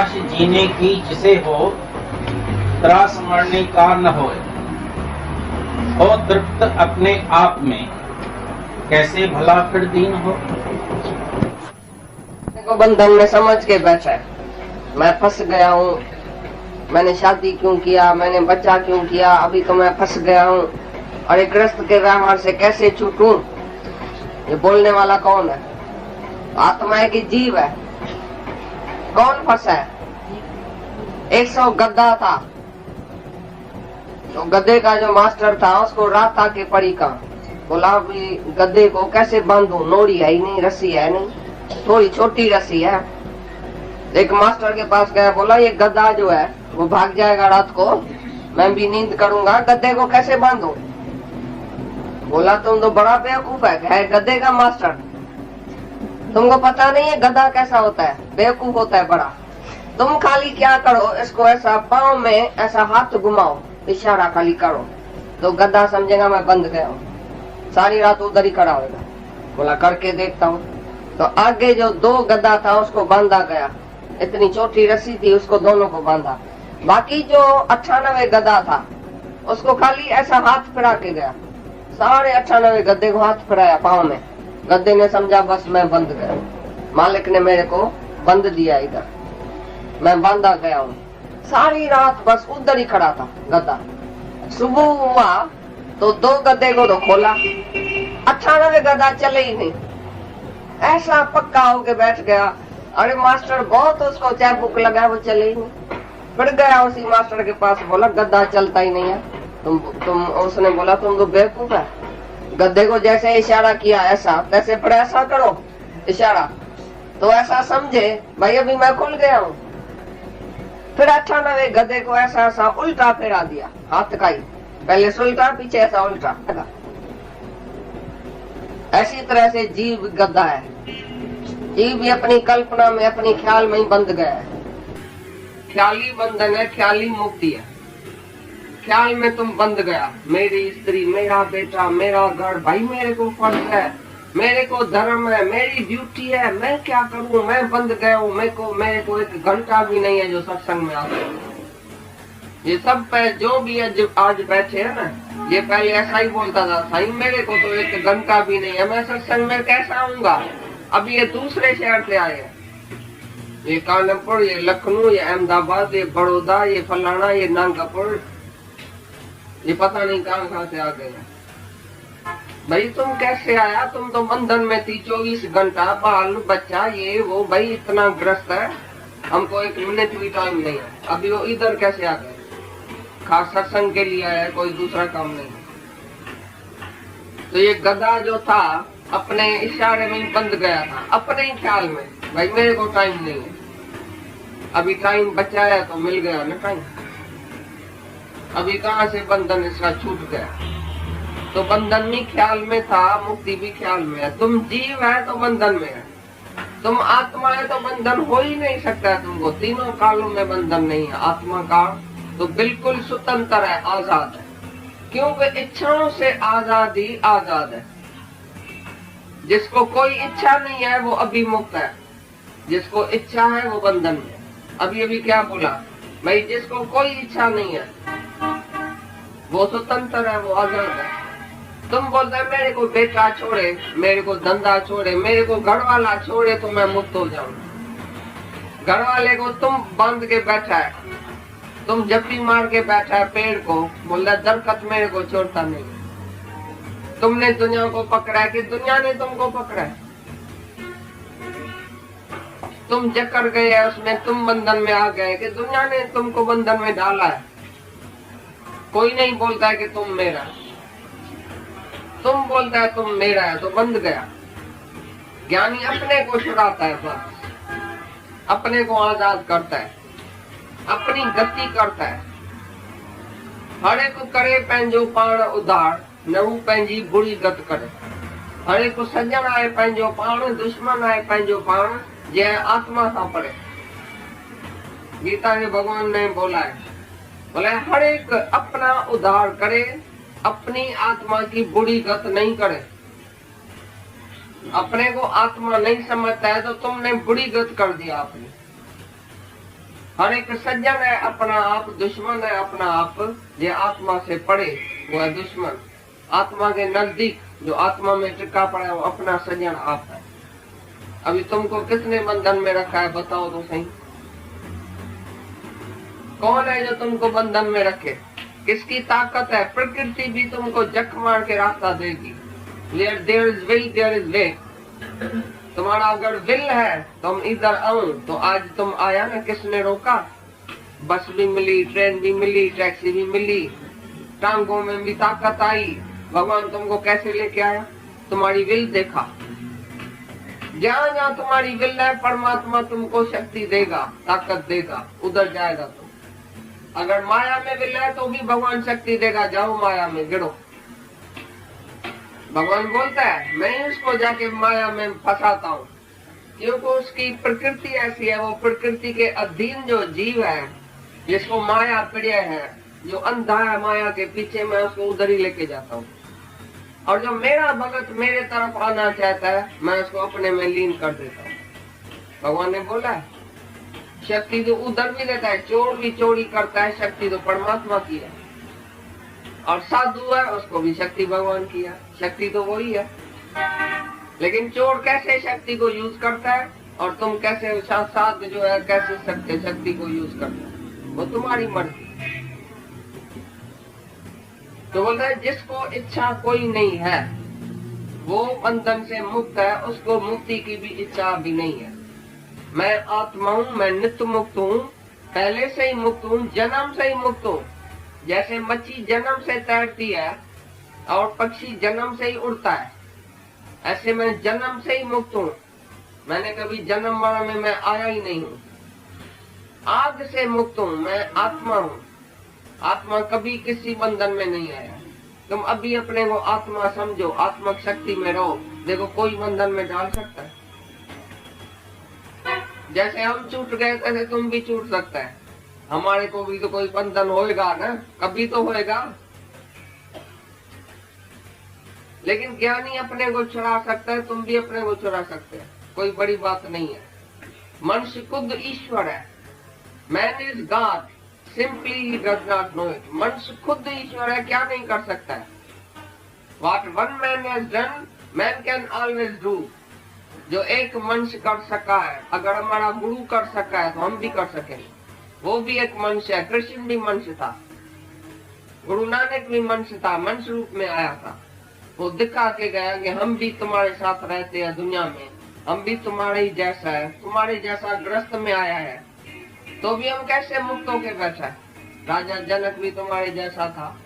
आश जीने की जिसे हो, त्रास मरने का न होए। हो तृप्त अपने आप में, कैसे भला फिर दीन हो। को बंधन में समझ के बैठा है, मैं फंस गया हूँ, मैंने शादी क्यों किया, मैंने बच्चा क्यों किया, अभी तो मैं फंस गया हूँ और एक गृहस्थ के व्यवहार से कैसे छूटूं। ये बोलने वाला कौन है? आत्मा है कि जीव है? कौन फंसा है? 100 गद्दा था, तो गद्दे का जो मास्टर था उसको रात था के पड़ी का बोला भी गद्दे को कैसे बांधू, नोड़ी है ही नहीं, रस्सी है नहीं, थोड़ी छोटी रस्सी है। एक मास्टर के पास गया, बोला ये गद्दा जो है वो भाग जाएगा रात को, मैं भी नींद करूंगा, गद्दे को कैसे बांधू? बोला तुम तो बड़ा बेवकूफ है गद्दे का मास्टर, तुमको पता नहीं है गद्दा कैसा होता है, बेवकूफ होता है बड़ा। तुम खाली क्या करो, इसको ऐसा पाँव में ऐसा हाथ घुमाओ, इशारा खाली करो तो गद्दा समझेगा मैं बंद गया हूँ, सारी रात उधर ही खड़ा होगा। बोला करके देखता हूँ। तो आगे जो 2 गद्दा था उसको बांधा गया, इतनी छोटी रस्सी थी, उसको दोनों को बांधा। बाकी जो 98 गद्दा था उसको खाली ऐसा हाथ फिरा के गया, सारे 98 गद्दे को हाथ फिराया पाँव में। गद्दे ने समझा बस मैं बंद गया, मालिक ने मेरे को बंद दिया, इधर मैं बांधा गया हूँ। सारी रात बस उधर ही खड़ा था गद्दा। सुबह हुआ तो 2 गद्दे को तो खोला, 98 गद्दा चले ही नहीं, ऐसा पक्का होके बैठ गया। अरे मास्टर बहुत उसको चैबुक लगा, वो चले ही नहीं। फिर गया उसी मास्टर के पास, बोला गद्दा चलता ही नहीं है, तुम उसने बोला तुम तो बेवकूफ है, गद्दे को जैसे इशारा किया ऐसा तैसे पर ऐसा करो इशारा, तो ऐसा समझे भाई अभी मैं खुल गया हूँ। फिर 98 गद्दे को ऐसा ऐसा उल्टा फेरा दिया, हाथ का ही पहले उल्टा पीछे ऐसा उल्टा। ऐसी तरह से जीव गद्दा है, जीव भी अपनी कल्पना में अपनी ख्याल में ही बंध गया है। ख्याली बंधन है, ख्याली मुक्ति है। ख्याल में तुम बंध गया, मेरी स्त्री, मेरा बेटा, मेरा घर, भाई मेरे को फर्ज है, मेरे को धर्म है, मेरी ड्यूटी है, मैं क्या करूं, मैं बंध गया हूँ, मेरे को 1 घंटा भी नहीं है जो सत्संग में आता है। ये सब पे जो भी आज बैठे है ना, ये पहले ऐसा ही बोलता था, साईं मेरे को तो 1 घंटा भी नहीं है, मैं सत्संग में कैसा आऊंगा। अब ये दूसरे शहर से आए हैं, ये कानपुर, ये लखनऊ, ये अहमदाबाद, ये बड़ौदा, ये फलाना, ये नागपुर, ये पता नहीं कहाँ से आ गए। भाई तुम कैसे आया, तुम तो बंधन में थी 24 घंटा, बाल बच्चा ये वो, भाई इतना ग्रस्त है, हमको 1 मिनट भी टाइम नहीं है। अभी वो इधर कैसे आ गए? खास सत्संग के लिए आया, कोई दूसरा काम नहीं। तो ये गधा जो था अपने इशारे में बंद गया था, अपने ही ख्याल में, भाई मेरे को टाइम नहीं है, अभी टाइम बचाया तो मिल गया ना टाइम, अभी कहाँ से बंधन इसका छूट गया। तो बंधन भी ख्याल में था, मुक्ति भी ख्याल में है। तुम जीव है तो बंधन में है, तुम आत्मा है तो बंधन हो ही नहीं सकता है तुमको, तीनों कालों में बंधन नहीं है। आत्मा का तो बिल्कुल स्वतंत्र है, आजाद है, क्योंकि इच्छाओं से आजादी आजाद है। जिसको कोई इच्छा नहीं है वो अभी मुक्त है, जिसको इच्छा है वो बंधन में। अभी अभी क्या बोला भाई, जिसको कोई इच्छा नहीं है वो स्वतंत्र है, वो आजाद है। तुम बोलते है मेरे को बेटा छोड़े, मेरे को धंधा छोड़े, मेरे को घर वाला छोड़े तो मैं मुक्त हो जाऊं। घर वाले को तुम बांध के बैठा है, तुम जप्पी मार के बैठा है पेड़ को, बोला दरखत मेरे को छोड़ता नहीं। तुमने दुनिया को पकड़ा है कि दुनिया ने तुमको पकड़ा है? तुम जकड़ गए है उसमें, तुम बंधन में आ गए कि दुनिया ने तुमको बंधन में डाला है। कोई नहीं बोलता है कि तुम मेरा, तुम बोलता है तुम मेरा है तो बंध गया। ज्ञानी अपने को छुड़ाता है, बस अपने को आजाद करता है, अपनी गति करता है। हरे को करे पंहिंजो पाण उधार, नहू पंहिंजी बुरी गत करे। हरे को सज्जन आए पंहिंजो पाण, दुश्मन आए पंहिंजो पाण, जे आत्मा सां पड़े। गीता में भगवान ने बोला है, बोले हर एक अपना उद्धार करे, अपनी आत्मा की बुरी गत नहीं करे। अपने को आत्मा नहीं समझता है तो तुमने बुरी गत कर दिया अपनी। हर एक सज्जन है अपना आप, दुश्मन है अपना आप। जो आत्मा से पड़े वो है दुश्मन, आत्मा के नजदीक जो आत्मा में टिका पड़ा है वो अपना सज्जन आप है। अभी तुमको किसने बंधन में रखा है बताओ तो सही। कौन है जो तुमको बंधन में रखे? किसकी ताकत है? प्रकृति भी तुमको जक मार के रास्ता देगी। There is will there is way. तुम्हारा अगर विल है तुम इधर आओ तो आज तुम आया ना, किसने रोका? बस भी मिली, ट्रेन भी मिली, टैक्सी भी मिली, टांगों में भी ताकत आई। भगवान तुमको कैसे लेके आया? तुम्हारी विल देखा। जहाँ जहाँ तुम्हारी विल है परमात्मा तुमको शक्ति देगा, ताकत देगा, उधर जाएगा तुम। अगर माया में विल है तो भी भगवान शक्ति देगा, जाओ माया में गिरो। भगवान बोलता है मैं उसको जाके माया में फंसाता हूँ, क्योंकि उसकी प्रकृति ऐसी है। वो प्रकृति के अधीन जो जीव है, जिसको माया प्रिय है, जो अंधा है माया के पीछे, मैं उसको उधर ही लेके जाता हूँ। और जो मेरा भगत मेरे तरफ आना चाहता है मैं उसको अपने में लीन कर देता हूँ। भगवान ने बोला है शक्ति तो उधर भी देता है, चोर भी चोरी करता है, शक्ति तो परमात्मा की है। और साधु है उसको भी शक्ति भगवान की है, शक्ति तो वही है। लेकिन चोर कैसे शक्ति को यूज करता है और तुम कैसे साधु जो है कैसे शक्ति को यूज करता है, वो तुम्हारी मर्जी। तो बोलता है जिसको इच्छा कोई नहीं है वो बंधन से मुक्त है, उसको मुक्ति की भी इच्छा भी नहीं है। मैं आत्मा हूँ, मैं नित्य मुक्त हूँ, पहले से ही मुक्त हूँ, जन्म से ही मुक्त हूँ। जैसे मच्छी जन्म से तैरती है और पक्षी जन्म से ही उड़ता है, ऐसे मैं जन्म से ही मुक्त हूँ। मैंने कभी जन्म मरण में मैं आया ही नहीं हूँ। आग से मुक्त हूँ, मैं आत्मा हूँ। आत्मा कभी किसी बंधन में नहीं आया। तुम अभी अपने को आत्मा समझो, आत्मक शक्ति में रहो, देखो कोई बंधन में डाल सकता है। जैसे हम छूट गए तैसे तुम भी छूट सकता है। हमारे को भी तो कोई बंधन होएगा ना, कभी तो होएगा। लेकिन ज्ञानी अपने को छुड़ा सकता है, तुम भी अपने को छुड़ा सकते हैं, कोई बड़ी बात नहीं है। मनुष्य खुद ईश्वर है। Man is God, simply does not know it. मनुष्य खुद ईश्वर है, क्या नहीं कर सकता है। What one man has done, man can always do। जो एक मनुष्य कर सका है, अगर हमारा गुरु कर सका है तो हम भी कर सकेंगे। वो भी एक मनुष्य है, कृष्ण भी मनुष्य था, गुरु नानक भी मनुष्य था, मनुष्य रूप में आया था। वो दिखा के गया कि हम भी तुम्हारे साथ रहते हैं दुनिया में, हम भी तुम्हारे ही जैसा है, तुम्हारे जैसा ग्रस्त में आया है, तो भी हम कैसे मुक्त होके बैठा है। राजा जनक भी तुम्हारे जैसा था।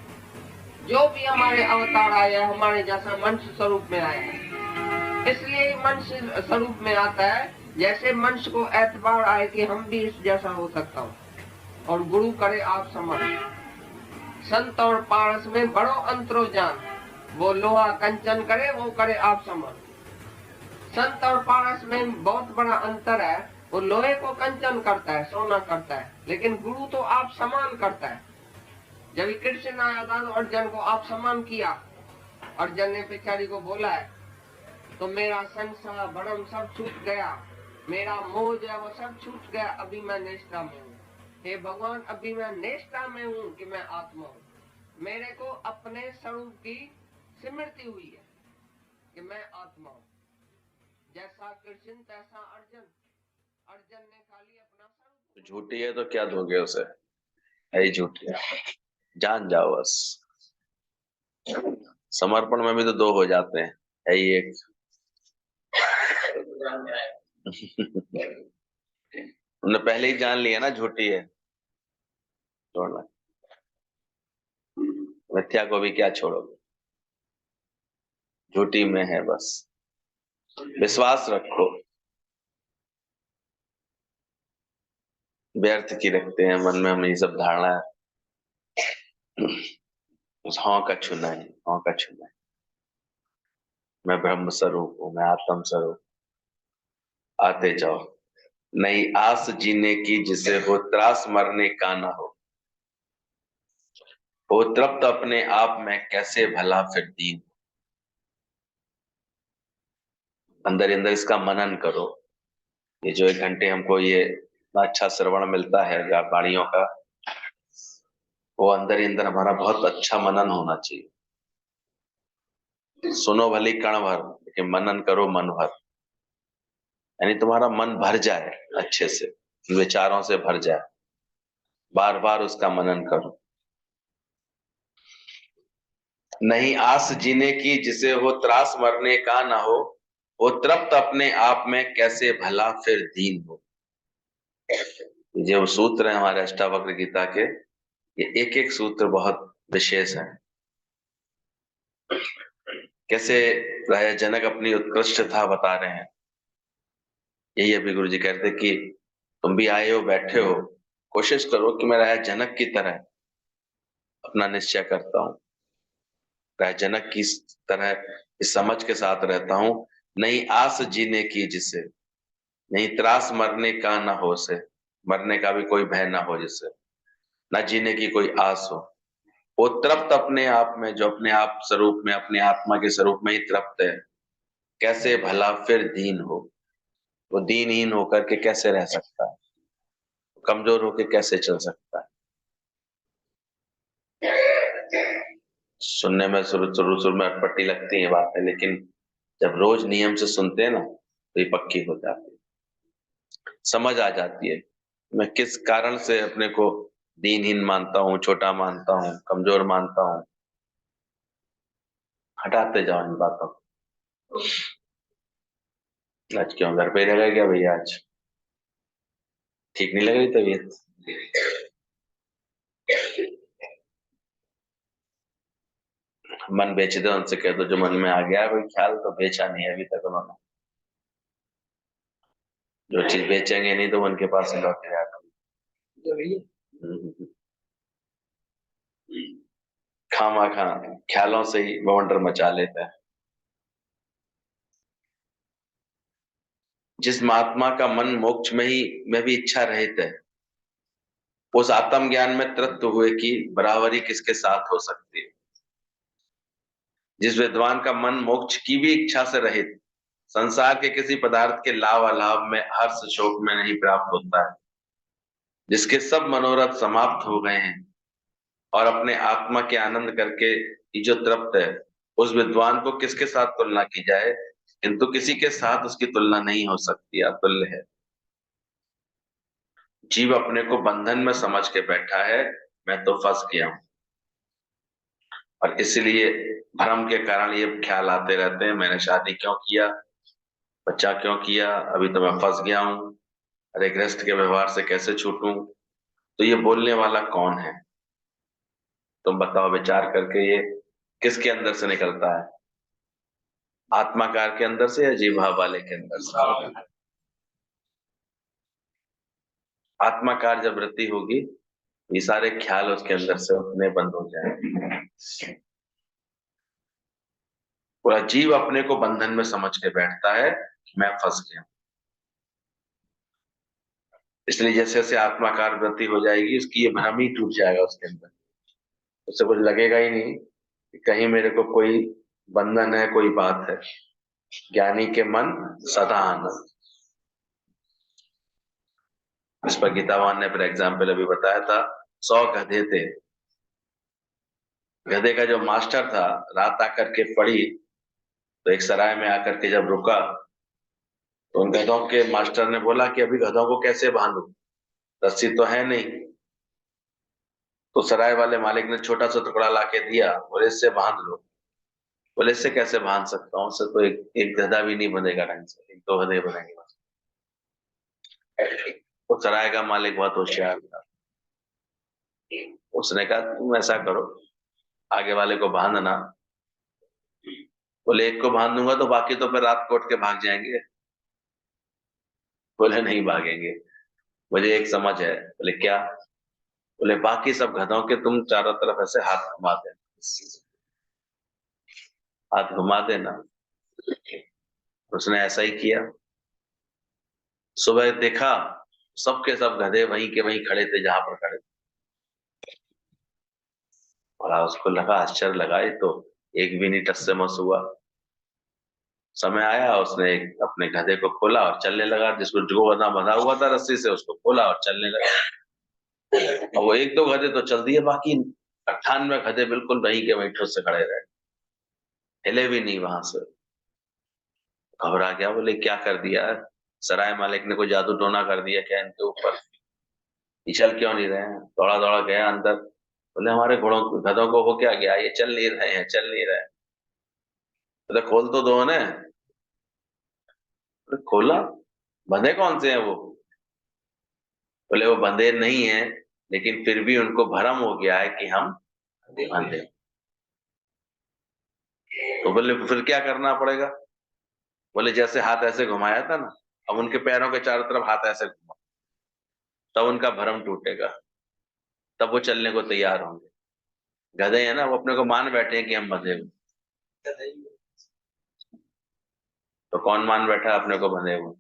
जो भी हमारे अवतार आया हमारे जैसा मनुष्य स्वरूप में आया है, इसलिए मनुष्य स्वरूप में आता है। जैसे मनुष्य को एतबार आए कि हम भी इस जैसा हो सकता हूँ, और गुरु करे आप समर्थ। संत और पारस में बड़ो अंतरो जान, वो लोहा कंचन करे वो करे आप समर्थ। संत और पारस में बहुत बड़ा अंतर है। वो लोहे को कंचन करता है, सोना करता है, लेकिन गुरु तो आप समान करता है। जब कृष्ण आया था तो अर्जुन को आप समान किया। अर्जुन ने पिछाड़ी को बोला है तो मेरा संसार भरम सब छूट गया, मेरा मोह जो है वो सब छूट गया, अभी मैं निष्ठा में हूँ। हे भगवान, अभी मैं निष्ठा में हूँ कि मैं आत्मा हूँ। मेरे को अपने स्वरूप की स्मृति हुई है कि मैं आत्मा हूँ। जैसा कृष्ण तैसा अर्जुन। अर्जुन ने खाली अपना स्वरूप। झूठी है तो क्या दोगे उसे, है ही झूठी है, जान जाओ बस। समर्पण में भी तो दो हो जाते हैं, है ही एक। उन्होंने पहले ही जान लिया ना झूठी है, छोड़ना। मिथ्या को भी क्या छोड़ोगे, झूठी में है बस। विश्वास रखो, व्यर्थ की रखते हैं मन में हम ये सब धारणा। उस हाँ का छूना है, हाँ का छूना है। मैं ब्रह्म स्वरूप हूँ, मैं आत्म स्वरूप। आते जाओ। नई आस जीने की जिसे हो त्रास मरने का ना हो तृप्त अपने आप में कैसे भला फिर दीन। अंदर अंदर इसका मनन करो। ये जो 1 घंटे हमको ये इतना अच्छा श्रवण मिलता है वाणियों का, वो अंदर ही अंदर हमारा बहुत अच्छा मनन होना चाहिए। सुनो भली कण भर, लेकिन मनन करो मन भर, यानी तुम्हारा मन भर जाए, अच्छे से विचारों से भर जाए, बार बार उसका मनन करो। नहीं आस जीने की जिसे हो त्रास मरने का ना हो, वो तृप्त अपने आप में कैसे भला फिर दीन हो। ये जो सूत्र है हमारे अष्टावक्र गीता के, ये एक एक सूत्र बहुत विशेष है। कैसे राजा जनक अपनी उत्कृष्टता बता रहे हैं। यही अभी गुरु जी कहते कि तुम भी आए हो, बैठे हो, कोशिश करो कि मैं राजा जनक की तरह अपना निश्चय करता हूँ, राजा जनक की तरह इस समझ के साथ रहता हूँ। नहीं आस जीने की जिसे, नहीं त्रास मरने का ना हो से, मरने का भी कोई भय ना हो जिससे, ना जीने की कोई आस हो। वो तृप्त अपने आप में, जो अपने आप स्वरूप में, अपने आत्मा के स्वरूप में ही तृप्त है, कैसे भला फिर दीन हो। वो दीनहीन होकर के कैसे रह सकता है, कमजोर होकर कैसे चल सकता है। सुनने में शुरू में अटपटी लगती है बातें, लेकिन जब रोज नियम से सुनते हैं ना, तो ये पक्की हो जाती है, समझ आ जाती है। मैं किस कारण से अपने को दीनहीन मानता हूँ, छोटा मानता हूँ, कमजोर मानता हूँ। हटाते जाओ इन बातों को। आज क्यों घर पे ही रह गए क्या भैया? आज ठीक नहीं लग रही तबीयत? मन बेच दो, उनसे कह दो जो मन में आ गया कोई ख्याल, तो बेचा नहीं है अभी तक उन्होंने। जो चीज बेचेंगे नहीं तो मन के पास लौट के आएगा। खामा खा ख्यालों से ही बवंडर मचा लेता है। जिस महात्मा का मन मोक्ष में भी इच्छा रहित है, उस आत्म ज्ञान में तृप्त हुए कि बराबरी किसके साथ हो सकती है। जिस विद्वान का मन मोक्ष की भी इच्छा से रहित, संसार के किसी पदार्थ के लाभ अलाभ में हर्ष शोक में नहीं प्राप्त होता है, जिसके सब मनोरथ समाप्त हो गए हैं और अपने आत्मा के आनंद करके जो तृप्त है, उस विद्वान को किसके साथ तुलना की जाए? किंतु किसी के साथ उसकी तुलना नहीं हो सकती, अतुल्य है। जीव अपने को बंधन में समझ के बैठा है, मैं तो फंस गया हूं, और इसलिए भ्रम के कारण ये ख्याल आते रहते हैं, मैंने शादी क्यों किया, बच्चा क्यों किया, अभी तो मैं फंस गया हूं, अरे गृहस्थ के व्यवहार से कैसे छूटूं। तो ये बोलने वाला कौन है? तुम बताओ विचार करके, ये किसके अंदर से निकलता है? आत्माकार के अंदर से या जीव भाव वाले के अंदर से? आत्माकार जब वृत्ति होगी, ये सारे ख्याल उसके अंदर से उतने बंद हो जाएंगे। पूरा जीव अपने को बंधन में समझ के बैठता है कि मैं फंस गया। इसलिए जैसे जैसे आत्माकार वृत्ति हो जाएगी, उसकी ये भ्रम ही टूट जाएगा उसके अंदर, उससे कुछ लगेगा ही नहीं कि कहीं मेरे को कोई बंधन है, कोई बात है। ज्ञानी के मन सदा आनंद। इस पर गीतावान ने फॉर एग्जाम्पल अभी बताया था, 100 गधे थे, गधे का जो मास्टर था, रात आकर के पड़ी, तो एक सराय में आकर के जब रुका, तो उन गधों के मास्टर ने बोला कि अभी गधों को कैसे बांधू, रस्सी तो है नहीं। तो सराय वाले मालिक ने छोटा सा टुकड़ा लाके दिया, बोले इससे बांध लो। बोले इससे कैसे बांध सकता हूँ, उससे तो एक गधा भी नहीं बनेगा ढंग से, 1-2 गधे बनेंगे बस। वो सराय का मालिक बहुत होशियार था, उसने कहा तुम ऐसा करो, आगे वाले को बांधना। बोले एक को बांध दूंगा तो बाकी तो फिर रात को उठ के भाग जाएंगे। बोले नहीं भागेंगे, मुझे एक समझ है। बोले क्या? बोले बाकी सब गधों के तुम चारों तरफ ऐसे हाथ घुमा देना, हाथ घुमा देना। उसने ऐसा ही किया। सुबह देखा सबके सब गधे वहीं के वहीं खड़े थे जहां पर खड़े थे। बड़ा उसको लगा, आश्चर्य लगा, ये तो एक भी नहीं टस से मस हुआ। और आया, उसने अपने गधे को खोला और चलने लगा। जिसको जो गधा बंधा हुआ था रस्सी से, उसको खोला और चलने लगा। और वो एक दो गधे तो चल दिए, बाकी 98 गधे बिल्कुल वहीं के वहीं ठुस से खड़े रहे, हिले भी नहीं वहां से। घबरा गया, बोले क्या कर दिया, सराय मालिक ने कोई जादू टोना कर दिया क्या इनके ऊपर, ये चल क्यों नहीं रहे हैं। दौड़ा दौड़ा गया अंदर, बोले हमारे घोड़ों गधों को हो क्या गया, ये चल नहीं रहे हैं, चल नहीं रहे। बोले खोल तो दो ने। बोले खोला, बंधे कौन से हैं वो। बोले वो बंधे नहीं है, लेकिन फिर भी उनको भ्रम हो गया है कि हम बंधे। तो बोले फिर क्या करना पड़ेगा। बोले जैसे हाथ ऐसे घुमाया था ना, अब उनके पैरों के चारों तरफ हाथ ऐसे घुमा, तब उनका भ्रम टूटेगा, तब वो चलने को तैयार होंगे। गधे हैं ना, वो अपने को मान बैठे हैं कि हम बंधे हुए। तो कौन मान बैठा अपने को बंधे हुए,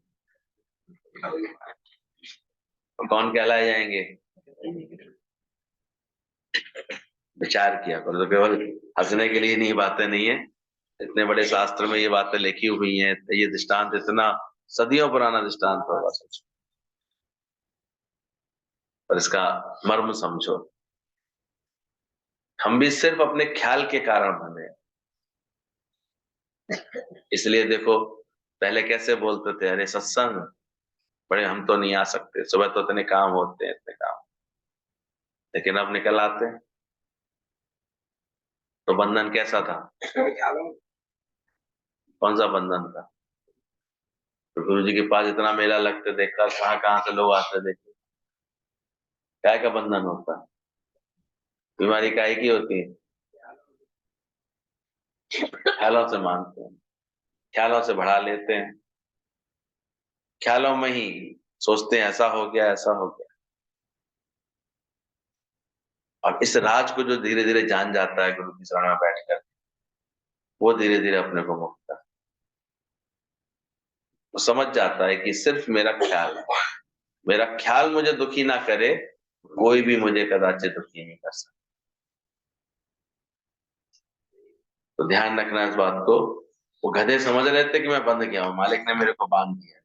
तो कौन कहलाए जाएंगे। विचार किया करो, तो केवल हंसने के लिए नहीं बातें नहीं है, इतने बड़े शास्त्र में ये बातें लिखी हुई हैं। ये दृष्टांत इतना सदियों पुराना दृष्टांत होगा, सोचो, और इसका मर्म समझो। हम भी सिर्फ अपने ख्याल के कारण बने। इसलिए देखो, पहले कैसे बोलते थे, अरे सत्संग बड़े, हम तो नहीं आ सकते, सुबह तो इतने काम होते हैं, इतने काम। लेकिन अब निकल आते हैं। तो बंधन कैसा था, कौन सा बंधन था। तो गुरु जी के पास इतना मेला लगते थे, कहाँ कहाँ से लोग आते देखे। काय का बंधन होता है, बीमारी काय की होती है, ख्यालों से मानते हैं, ख्यालों से बढ़ा लेते हैं, ख्यालों में ही सोचते हैं ऐसा हो गया, ऐसा हो गया। और इस राज को जो धीरे धीरे जान जाता है गुरु की शरण में बैठकर, वो धीरे धीरे अपने को मुक्त करता है। वो समझ जाता है कि सिर्फ मेरा ख्याल है, मेरा ख्याल मुझे दुखी ना करे, कोई भी मुझे कदाचित दुखी नहीं कर सकता। तो ध्यान रखना इस बात को। वो गधे समझ रहे थे कि मैं बंध गया हूं, मालिक ने मेरे को बांध दिया।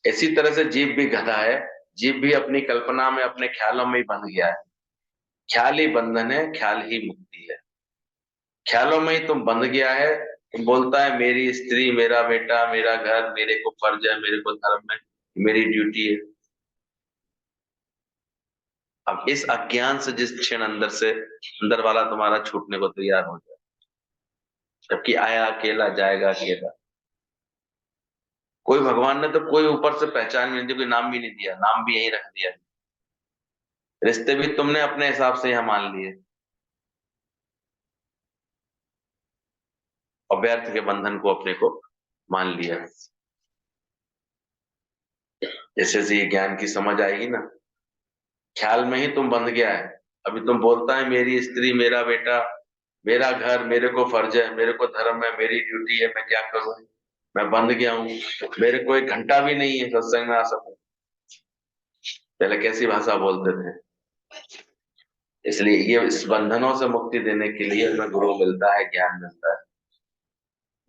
इसी तरह से जीव भी गधा है, जीव भी अपनी कल्पना में, अपने ख्यालों में ही बंध गया है। ख्याल ही बंधन है, ख्याल ही मुक्ति है। ख्यालों में ही तुम बंध गया है, तुम बोलता है मेरी स्त्री, मेरा बेटा, मेरा घर, मेरे को फर्ज है, मेरे को धर्म है, मेरी ड्यूटी है। अब इस अज्ञान से जिस क्षण अंदर वाला तुम्हारा छूटने को तैयार हो जाए, जबकि आया अकेला जाएगा अकेला। कोई भगवान ने तो कोई ऊपर से पहचान भी नहीं दी, कोई नाम भी नहीं दिया, नाम भी यही रख दिया। रिश्ते भी तुमने अपने हिसाब से यहाँ मान लिए, और व्यर्थ के बंधन को अपने को मान लिया। जैसे से ये ज्ञान की समझ आएगी ना, ख्याल में ही तुम बंध गया है। अभी तुम बोलता है मेरी स्त्री, मेरा बेटा, मेरा घर, मेरे को फर्ज है, मेरे को धर्म है, मेरी ड्यूटी है, मैं क्या करूं, मैं बंध गया हूं, मेरे को एक घंटा भी नहीं है सत्संग में आ सकूं। पहले कैसी भाषा बोलते थे। इसलिए ये इस बंधनों से मुक्ति देने के लिए हमें गुरु मिलता है, ज्ञान मिलता है।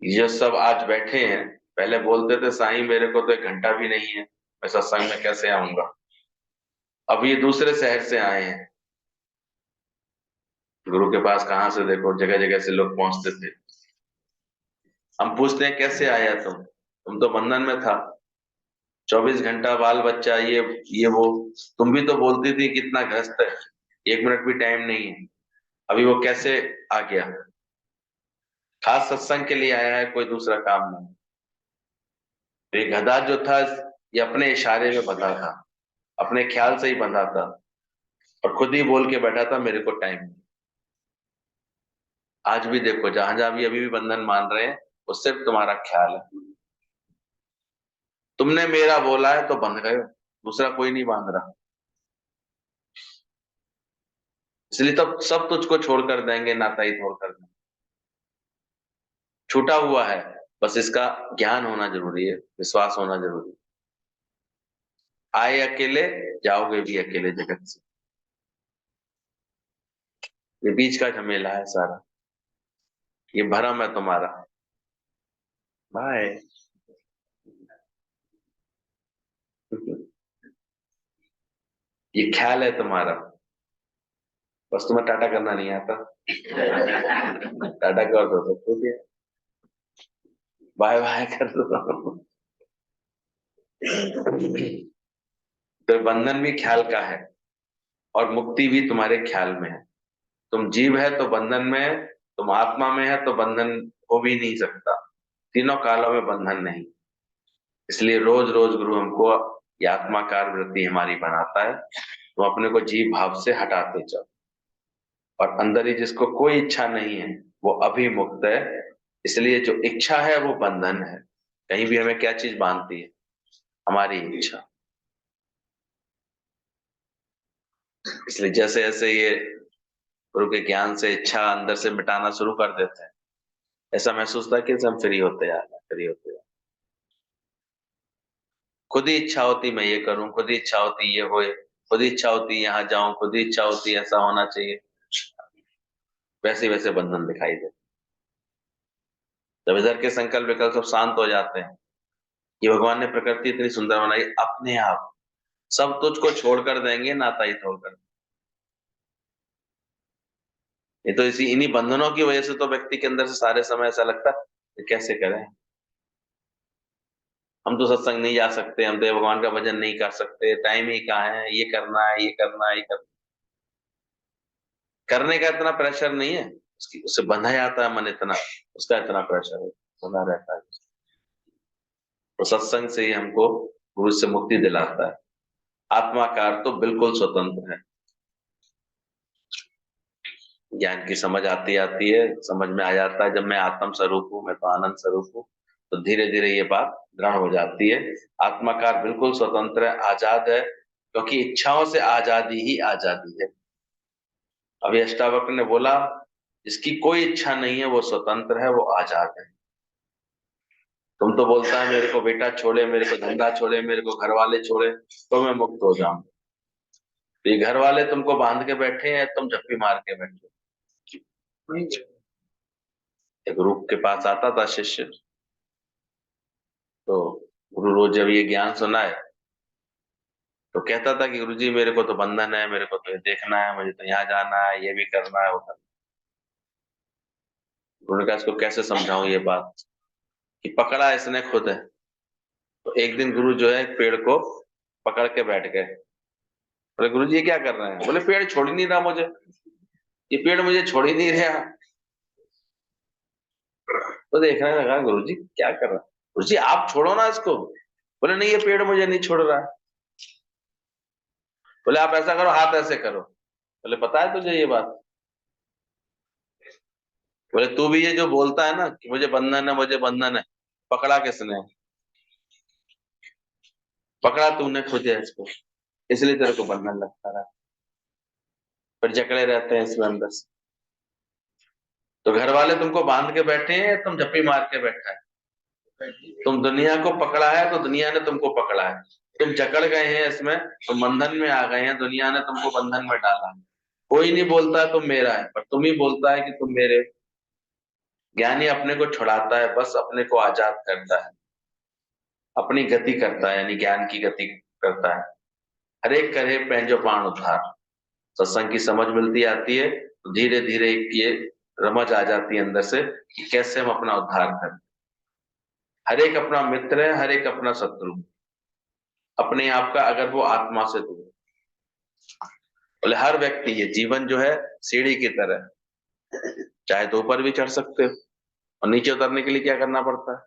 ये सब आज बैठे हैं, पहले बोलते थे साईं मेरे को तो एक घंटा भी नहीं है, मैं सत्संग में कैसे आऊंगा। अब ये दूसरे शहर से आए हैं, गुरु के पास कहाँ से, देखो जगह जगह से लोग पहुंचते थे। हम पूछते हैं कैसे आया तुम तो बंधन में था, 24 घंटा बाल बच्चा, ये वो। तुम भी तो बोलती थी कितना ग्रस्त है, 1 मिनट भी टाइम नहीं है, अभी वो कैसे आ गया। खास सत्संग के लिए आया है, कोई दूसरा काम नहीं। तो ये गधा जो था, ये अपने इशारे में बंधा था, अपने ख्याल से ही बंधा था, और खुद ही बोल के बैठा था मेरे को टाइम नहीं। आज भी देखो, जहां जहां भी अभी भी बंधन मान रहे हैं, वो सिर्फ तुम्हारा ख्याल है। तुमने मेरा बोला है तो बंध गए हो, दूसरा कोई नहीं बांध रहा। इसलिए तब सब तुझको छोड़ कर देंगे, नाता ही छोड़ कर देंगे। छूटा हुआ है, बस इसका ज्ञान होना जरूरी है, विश्वास होना जरूरी है। आए अकेले, जाओगे भी अकेले जगत से। ये बीच का झमेला है सारा, ये भरम है तुम्हारा। बाय। ये ख्याल है तुम्हारा, बस तुम्हें टाटा करना नहीं आता। टाटा कर दो तो ठीक है, बाय बाय कर दो। तो बंधन भी ख्याल का है और मुक्ति भी तुम्हारे ख्याल में है। तुम जीव है तो बंधन में है, तुम आत्मा में है तो बंधन हो भी नहीं सकता। तीनों कालों में बंधन नहीं। इसलिए रोज रोज गुरु हमको ये आत्माकार वृत्ति हमारी बनाता है, तुम अपने को जीव भाव से हटाते जाओ। और अंदर ही जिसको कोई इच्छा नहीं है वो अभिमुक्त है। इसलिए जो इच्छा है वो बंधन है। कहीं भी हमें क्या चीज बांधती है? हमारी इच्छा। इसलिए जैसे जैसे ये गुरु के ज्ञान से इच्छा अंदर से मिटाना शुरू कर देते हैं, ऐसा महसूस होता है कि हम फ्री होते जा रहे हैं, फ्री होते जा रहे हैं। खुद ही इच्छा होती मैं ये करूं, खुद ही इच्छा होती ये होए, खुद ही इच्छा होती यहाँ जाऊं, खुद ही इच्छा होती ऐसा होना चाहिए, वैसे वैसे बंधन दिखाई दे। जब इधर के संकल्प विकल्प सब शांत हो जाते हैं कि भगवान ने प्रकृति इतनी सुंदर बनाई, अपने आप सब तुझको छोड़कर देंगे, नाता ही तोड़कर। ये तो इसी इन्हीं बंधनों की वजह से तो व्यक्ति के अंदर से सारे समय ऐसा लगता है कि कैसे करें, हम तो सत्संग नहीं जा सकते, हम तो भगवान का भजन नहीं कर सकते, टाइम ही कहाँ है, ये करना है, ये करना है, ये करना। करने का इतना प्रेशर नहीं है, उसकी उससे बंधा जाता है मन, इतना उसका इतना प्रेशर है, बंधा रहता है। तो सत्संग से ही हमको गुरु से मुक्ति दिलाता है। आत्माकार तो बिल्कुल स्वतंत्र है। ज्ञान की समझ आती आती है, समझ में आ जाता है जब मैं आत्म स्वरूप हूँ, मैं तो आनंद स्वरूप हूँ, तो धीरे धीरे ये बात दृढ़ हो जाती है। आत्माकार बिल्कुल स्वतंत्र है, आजाद है, क्योंकि इच्छाओं से आजादी ही आजादी है। अभी अष्टावक्र ने बोला जिसकी कोई इच्छा नहीं है वो स्वतंत्र है, वो आजाद है। तुम तो बोलता है मेरे को बेटा छोड़े, मेरे को धंधा छोड़े, मेरे को घर वाले छोड़े तो मैं मुक्त हो जाऊं। ये घर वाले तुमको बांध के बैठे हैं, तुम झप्पी मार के बैठे हो। एक गुरु के पास आता था शिष्य, तो गुरु रोज जब ये ज्ञान सुनाए तो कहता था कि गुरु जी मेरे को तो बंधन है, मेरे को तो ये देखना है, मुझे तो यहाँ जाना है, ये भी करना है, वो करना है। गुरु ने कहा इसको कैसे समझाऊं ये बात, कि पकड़ा इसने खुद है। तो एक दिन गुरु जो है एक पेड़ को पकड़ के बैठ गए। बोले गुरु जी ये क्या कर रहे हैं? बोले पेड़ छोड़ ही नहीं रहा मुझे, ये पेड़ मुझे छोड़ ही नहीं रहा। तो देखने लगा गुरु जी क्या कर रहा है, गुरु जी आप छोड़ो ना इसको। बोले नहीं ये पेड़ मुझे नहीं छोड़ रहा है। बोले आप ऐसा करो, हाथ ऐसे करो। बोले पता है तुझे ये बात? बोले तू भी ये जो बोलता है ना कि मुझे बंधन है, मुझे बंधन है, पकड़ा किसने? पकड़ा तूने खुद है इसको, इसलिए तेरे को बंधन लगता रहा, पर जकड़े रहते हैं इसमें अंदर से। तो घर वाले तुमको बांध के बैठे हैं, तुम झप्पी मार के बैठा है। तुम दुनिया को पकड़ा है तो दुनिया ने तुमको पकड़ा है, तुम जकड़ गए हैं इसमें, तुम बंधन में आ गए हैं, दुनिया ने तुमको बंधन में डाला है। कोई नहीं बोलता है तुम मेरा है, पर तुम ही बोलता है कि तुम मेरे। ज्ञानी अपने को छुड़ाता है, बस अपने को आजाद करता है, अपनी गति करता है, यानी ज्ञान की गति करता है। हर एक करे पहंजो पाण उद्धार। सत्संग की समझ मिलती आती है तो धीरे धीरे ये रमज आ जाती है अंदर से कि कैसे हम अपना उद्धार करें। हर एक अपना मित्र है, हर एक अपना शत्रु, अपने आप का अगर वो आत्मा से दूर। बोले हर व्यक्ति, ये जीवन जो है सीढ़ी की तरह, चाहे तो ऊपर भी चढ़ सकते हो, और नीचे उतरने के लिए क्या करना पड़ता है?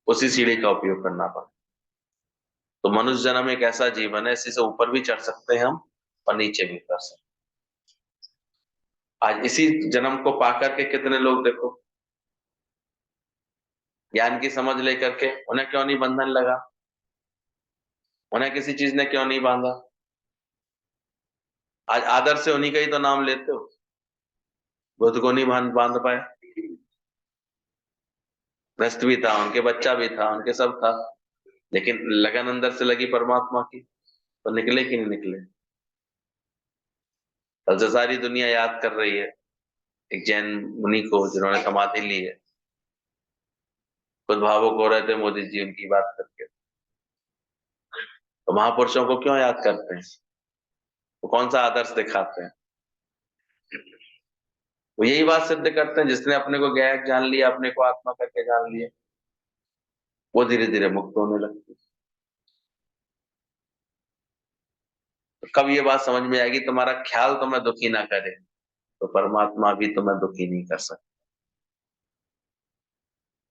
उसी सीढ़ी का उपयोग करना पड़ता है। तो मनुष्य जन्म एक ऐसा जीवन है, इसी से ऊपर भी चढ़ सकते हैं हम और नीचे भी उतर सकते हैं। आज इसी जन्म को पाकर के कितने लोग देखो ज्ञान की समझ लेकर के, उन्हें क्यों नहीं बंधन लगा, उन्हें किसी चीज ने क्यों नहीं बांधा? आज आदर से उन्हीं का ही तो नाम लेते हो। बुद्ध को नहीं बांध बांध पाए, भ्रष्ट भी था, उनके बच्चा भी था, उनके सब था, लेकिन लगन अंदर से लगी परमात्मा की, तो निकले कि नहीं निकले? कल से सारी दुनिया याद कर रही है एक जैन मुनि को जिन्होंने समाधि ली है। खुद भावुक हो रहे थे मोदी जी उनकी बात करके। तो महापुरुषों को क्यों याद करते हैं? वो कौन सा आदर्श दिखाते हैं? वो यही बात सिद्ध करते हैं, जिसने अपने को गायक जान लिया, अपने को आत्मा करके जान लिया, वो धीरे धीरे मुक्त होने लगती है। तो कब ये बात समझ में आएगी, तुम्हारा ख्याल तुम्हें दुखी ना करे तो परमात्मा भी तुम्हें दुखी नहीं कर सकता।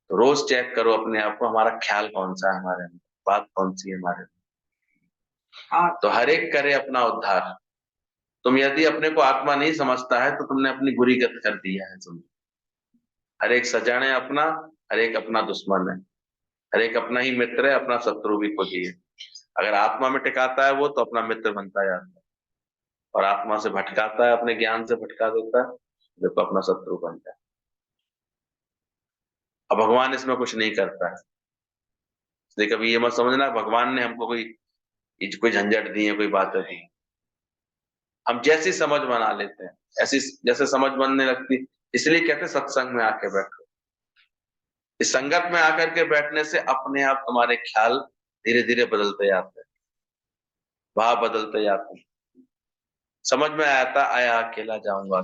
तो रोज चेक करो अपने आप को, हमारा ख्याल कौन सा है हमारे अंदर, बात कौन सी है हमारे अंदर। तो हर एक करे अपना उद्धार। तुम यदि अपने को आत्मा नहीं समझता है तो तुमने अपनी बुरी गति कर दिया है। तुम हर एक सजन है अपना, हर एक अपना दुश्मन है, हर एक अपना ही मित्र है, अपना शत्रु भी खुद ही है। अगर आत्मा में टिकाता है वो तो अपना मित्र बनता जाता है, और आत्मा से भटकाता है, अपने ज्ञान से भटका देता है, देखो अपना शत्रु बनता है। अब भगवान इसमें कुछ नहीं करता है। इसलिए कभी ये मत समझना भगवान ने हमको कोई झंझट दी है, कोई बातें दी। हम जैसी समझ बना लेते हैं, ऐसी जैसे समझ बनने लगती, इसलिए कहते हैं सत्संग में आके बैठो। इस संगत में आकर के बैठने से अपने आप तुम्हारे ख्याल धीरे धीरे बदलते जाते हैं, भाव बदलते जाते हैं। समझ में आता आया अकेला जाऊंगा।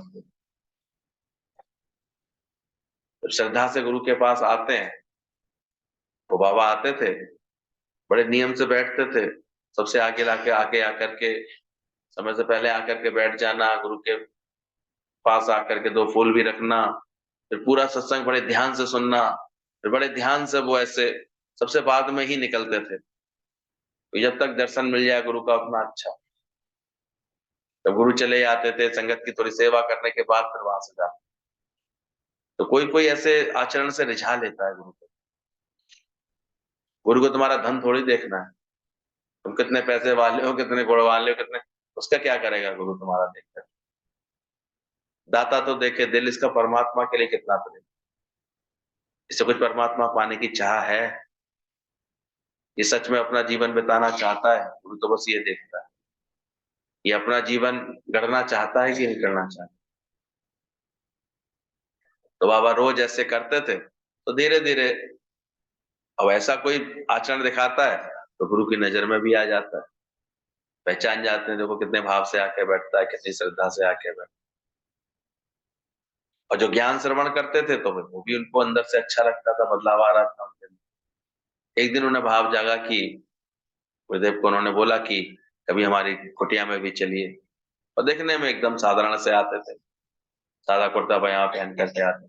जब श्रद्धा से गुरु के पास आते हैं, वो बाबा आते थे, बड़े नियम से बैठते थे, सबसे आगे लाके आके आकर के समय से पहले आकर के बैठ जाना, गुरु के पास आकर के 2 फूल भी रखना, फिर पूरा सत्संग बड़े ध्यान से सुनना, फिर बड़े ध्यान से वो ऐसे सबसे बाद में ही निकलते थे। तो जब तक दर्शन मिल जाए गुरु का अपना अच्छा। तो गुरु चले आते थे, संगत की थोड़ी सेवा करने के बाद फिर वहां से जाते। तो कोई कोई ऐसे आचरण से रिझा लेता है गुरु को। गुरु को तुम्हारा धन थोड़ी देखना है, तुम कितने पैसे वाले हो, कितने गुण वाले हो, कितने, उसका क्या करेगा गुरु तुम्हारा देखकर। दाता तो देखे दिल, इसका परमात्मा के लिए कितना प्रेम। इससे कुछ परमात्मा पाने की चाह है, ये सच में अपना जीवन बिताना चाहता है, गुरु तो बस ये देखता है ये अपना जीवन गढ़ना चाहता है कि नहीं करना चाहता। तो बाबा रोज ऐसे करते थे, तो धीरे धीरे अब ऐसा कोई आचरण दिखाता है तो गुरु की नजर में भी आ जाता है, पहचान जाते हैं, देखो कितने भाव से आके बैठता है, कितनी श्रद्धा से आके बैठता है। और जो ज्ञान श्रवण करते थे तो वो भी उनको अंदर से अच्छा लगता था, बदलाव आ रहा था उनके अंदर। एक दिन उन्हें भाव जागा कि गुरुदेव को उन्होंने बोला कि कभी हमारी कुटिया में भी चलिए। और देखने में एकदम साधारण से आते थे, सादा कुर्ता पजामा पहन करके आते।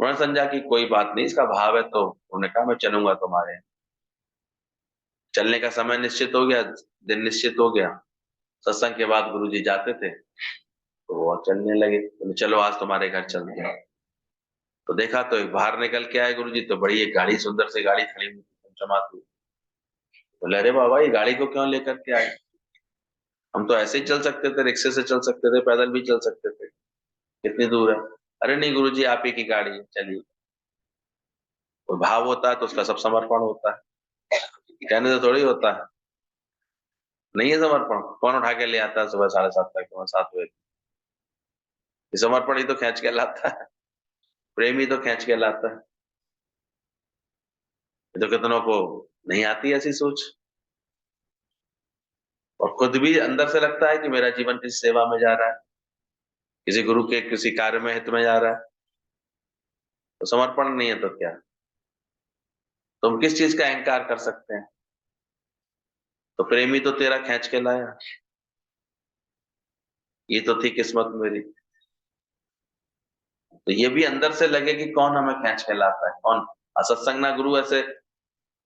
उन्होंने समझा कि कोई बात नहीं, इसका भाव है, तो उन्होंने कहा मैं चलूंगा तुम्हारे। चलने का समय निश्चित हो गया, दिन निश्चित हो गया। सत्संग के बाद गुरुजी जाते थे तो वो चलने लगे, बोले चलो आज तुम्हारे घर चलते हैं। तो देखा तो बाहर निकल के आए गुरुजी, तो बड़ी एक गाड़ी, सुंदर सी गाड़ी खड़ी हुई चमचमाती। बोले अरे बाबा ये गाड़ी को क्यों लेकर के आए, हम तो ऐसे ही चल सकते थे, रिक्शे से चल सकते थे, पैदल भी चल सकते थे, कितनी दूर है। अरे नहीं गुरुजी आप ही की गाड़ी है, चलिए। कोई भाव होता है तो उसका सब समर्पण होता है, कहने से थोड़ी होता है। नहीं है समर्पण, कौन उठा के ले आता है सुबह 7:30 तक, 7 बजे। ये समर्पण ही तो खींच के लाता है, प्रेम ही तो खींच के लाता है। ये तो कितनों को नहीं आती ऐसी सोच, और खुद भी अंदर से लगता है कि मेरा जीवन किसी सेवा में जा रहा है, किसी गुरु के किसी कार्य में हित में जा रहा है। तो समर्पण नहीं है तो क्या, तुम किस चीज का अहंकार कर सकते हैं। तो प्रेमी तो तेरा खींच के लाया, ये तो थी किस्मत मेरी। तो ये भी अंदर से लगे कि कौन हमें खींच के लाता है, कौन। सत्संग ना गुरु ऐसे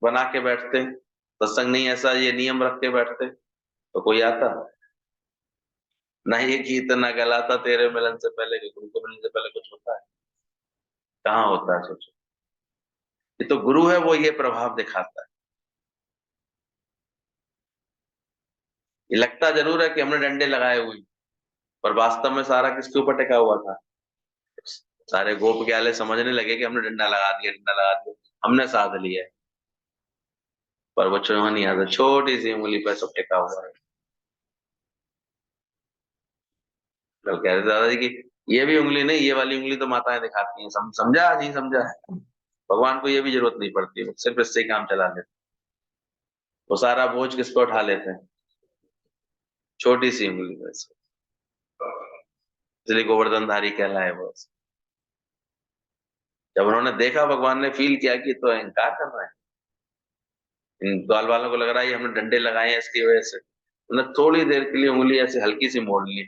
बना के बैठते, सत्संग नहीं ऐसा ये नियम रख के बैठते तो कोई आता ना। ये गीत ना गलाता तेरे मिलन से पहले, कि गुरु को मिलने से पहले कुछ होता है, कहाँ होता है सोचो। ये तो गुरु है, वो ये प्रभाव दिखाता है। ये लगता जरूर है कि हमने डंडे लगाए हुए, पर वास्तव में सारा किसके ऊपर टिका हुआ था। सारे गोप ग्याले समझने लगे कि हमने डंडा लगा दिया, डंडा लगा दिया, हमने साध लिया है। पर वो चूहा नहीं आता, छोटी सी उंगली पर सब टिका हुआ है। लोग कह रहे थे दादाजी की ये भी उंगली नहीं, ये वाली उंगली तो माताएं दिखाती हैं, समझा नहीं समझा। भगवान को ये भी जरूरत नहीं पड़ती, वो सिर्फ इससे ही काम चला लेते। वो सारा बोझ किस पे उठा लेते हैं? छोटी सी उंगली में से। इसलिए गोवर्धनधारी कहलाए वो। जब उन्होंने देखा, भगवान ने फील किया कि तो अहंकार कर रहा है, इन ग्वाल वालों को लग रहा है हमने डंडे लगाए हैं इसकी वजह से, उन्होंने थोड़ी देर के लिए उंगली ऐसे हल्की सी मोड़ ली,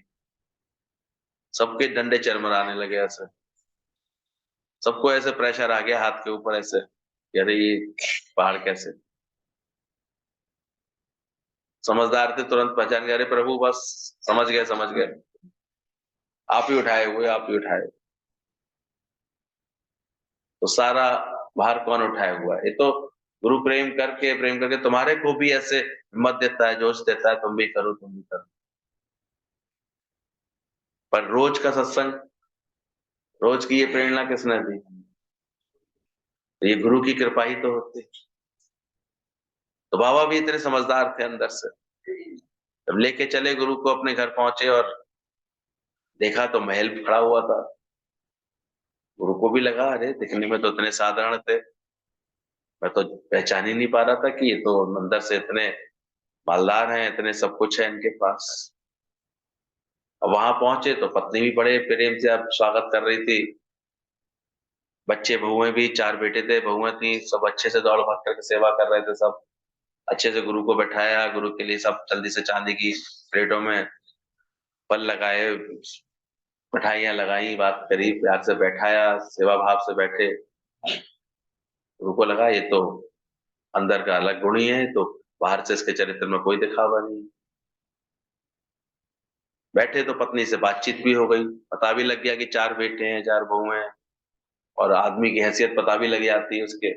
सबके डंडे चरमराने लगे ऐसे, सबको ऐसे प्रेशर आ गया हाथ के ऊपर ऐसे, अरे ये पहाड़ कैसे। समझदार थे, तुरंत पहचान गए, अरे प्रभु बस समझ गए समझ गए, आप ही उठाए हुए, आप ही उठाए। तो सारा भार कौन उठाया हुआ है? ये तो गुरु प्रेम करके तुम्हारे को भी ऐसे हिम्मत देता है, जोश देता है, तुम भी करो तुम भी करो। पर रोज का सत्संग, रोज की ये प्रेरणा किसने दी? ये गुरु की कृपा ही तो होती। तो बाबा भी इतने समझदार थे अंदर से, जब लेके चले गुरु को, अपने घर पहुंचे और देखा तो महल खड़ा हुआ था। गुरु को भी लगा अरे दिखने में तो इतने साधारण थे, मैं तो पहचान ही नहीं पा रहा था कि ये तो अंदर से इतने मालदार हैं, इतने सब कुछ है इनके पास। अब वहां पहुंचे तो पत्नी भी बड़े प्रेम से अब स्वागत कर रही थी, बच्चे बहुएं भी, 4 बेटे थे, बहुएं थी, सब अच्छे से दौड़ भाग करके सेवा कर रहे थे। सब अच्छे से गुरु को बैठाया, गुरु के लिए सब जल्दी से चांदी की प्लेटों में फल लगाए, मिठाइयां लगाई, बात करी, प्यार से बैठाया, सेवा भाव से बैठे। गुरु को लगा ये तो अंदर का अलग गुण ही है, तो बाहर से इसके चरित्र में कोई दिखावा नहीं। बैठे तो पत्नी से बातचीत भी हो गई, पता भी लग गया कि 4 बेटे हैं, 4 बहुएं हैं, और आदमी की हैसियत पता भी लग जाती है उसके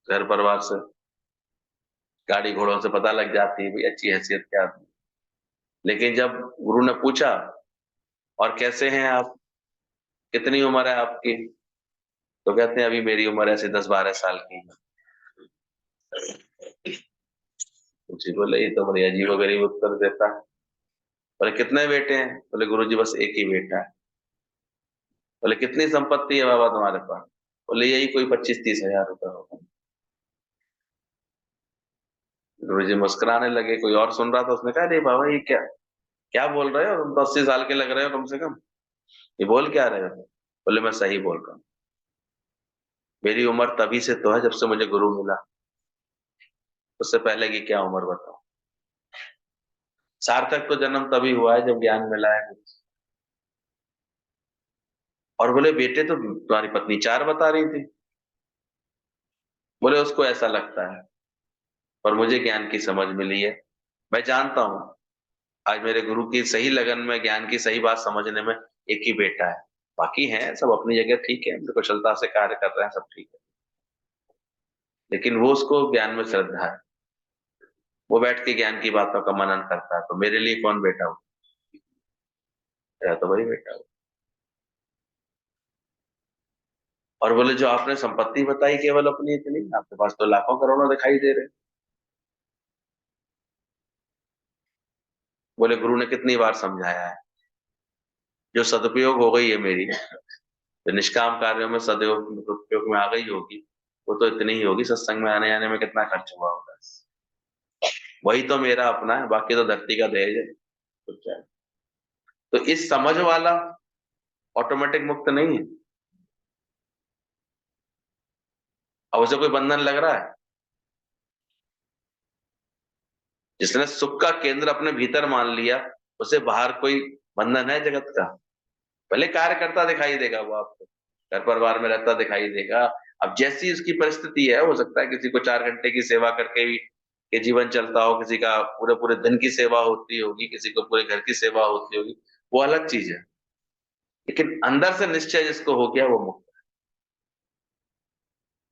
घर परिवार से, गाड़ी घोड़ों से पता लग जाती है भी अच्छी हैसियत के आदमी। लेकिन जब गुरु ने पूछा और कैसे हैं आप, कितनी उम्र है आपकी, तो कहते हैं अभी मेरी उम्र ऐसे 10-12 साल की है। जी बोले ये तो बड़ी अजीब गरीब उत्तर देता है। बोले कितने बेटे हैं? बोले गुरुजी बस एक ही बेटा है। बोले कितनी संपत्ति है बाबा तुम्हारे पास? बोले यही कोई 25-30 हजार रुपए होगा। गुरुजी मुस्कुराने लगे, कोई और सुन रहा था, उसने कहा नहीं बाबा ये क्या क्या बोल रहे हो, तुम तो 80 साल के लग रहे हो कम से कम, ये बोल क्या रहे हो? बोले मैं सही बोल रहा हूँ, मेरी उम्र तभी से तो है जब से मुझे गुरु मिला, उससे पहले की क्या उम्र बताओ। सार्थक तो जन्म तभी हुआ है जब ज्ञान मिला है। और बोले बेटे तो तुम्हारी पत्नी 4 बता रही थी। बोले उसको ऐसा लगता है, पर मुझे ज्ञान की समझ मिली है, मैं जानता हूं आज मेरे गुरु की सही लगन में, ज्ञान की सही बात समझने में एक ही बेटा है, बाकी हैं सब अपनी जगह ठीक है, कुशलता से कार्य कर रहे हैं, सब ठीक है, लेकिन वो उसको ज्ञान में श्रद्धा है, वो बैठ के ज्ञान की बातों का मनन करता है, तो मेरे लिए कौन बेटा हो? मेरा तो वही बेटा हो। और बोले जो आपने संपत्ति बताई केवल अपनी इतनी, आपके पास तो लाखों करोड़ों दिखाई दे रहे। बोले गुरु ने कितनी बार समझाया है, जो सदुपयोग हो गई है मेरी, जो निष्काम कार्यों में सदुपयोग में आ गई होगी, वो तो इतनी ही होगी, सत्संग में आने आने में कितना खर्च हुआ होगा, वही तो मेरा अपना है, बाकी तो धरती का दहेज है, कुछ है। तो इस समझ वाला ऑटोमेटिक मुक्त नहीं है। अब उसे कोई बंधन लग रहा है? जिसने सुख का केंद्र अपने भीतर मान लिया, उसे बाहर कोई बंधन है जगत का? भले कार्य करता दिखाई देगा वो आपको, घर परिवार में रहता दिखाई देगा, अब जैसी उसकी परिस्थिति है, हो सकता है किसी को 4 घंटे की सेवा करके भी ये जीवन चलता हो, किसी का पूरे पूरे दिन की सेवा होती होगी, किसी को पूरे घर की सेवा होती होगी, वो अलग चीज है। लेकिन अंदर से निश्चय जिसको हो गया वो मुक्त,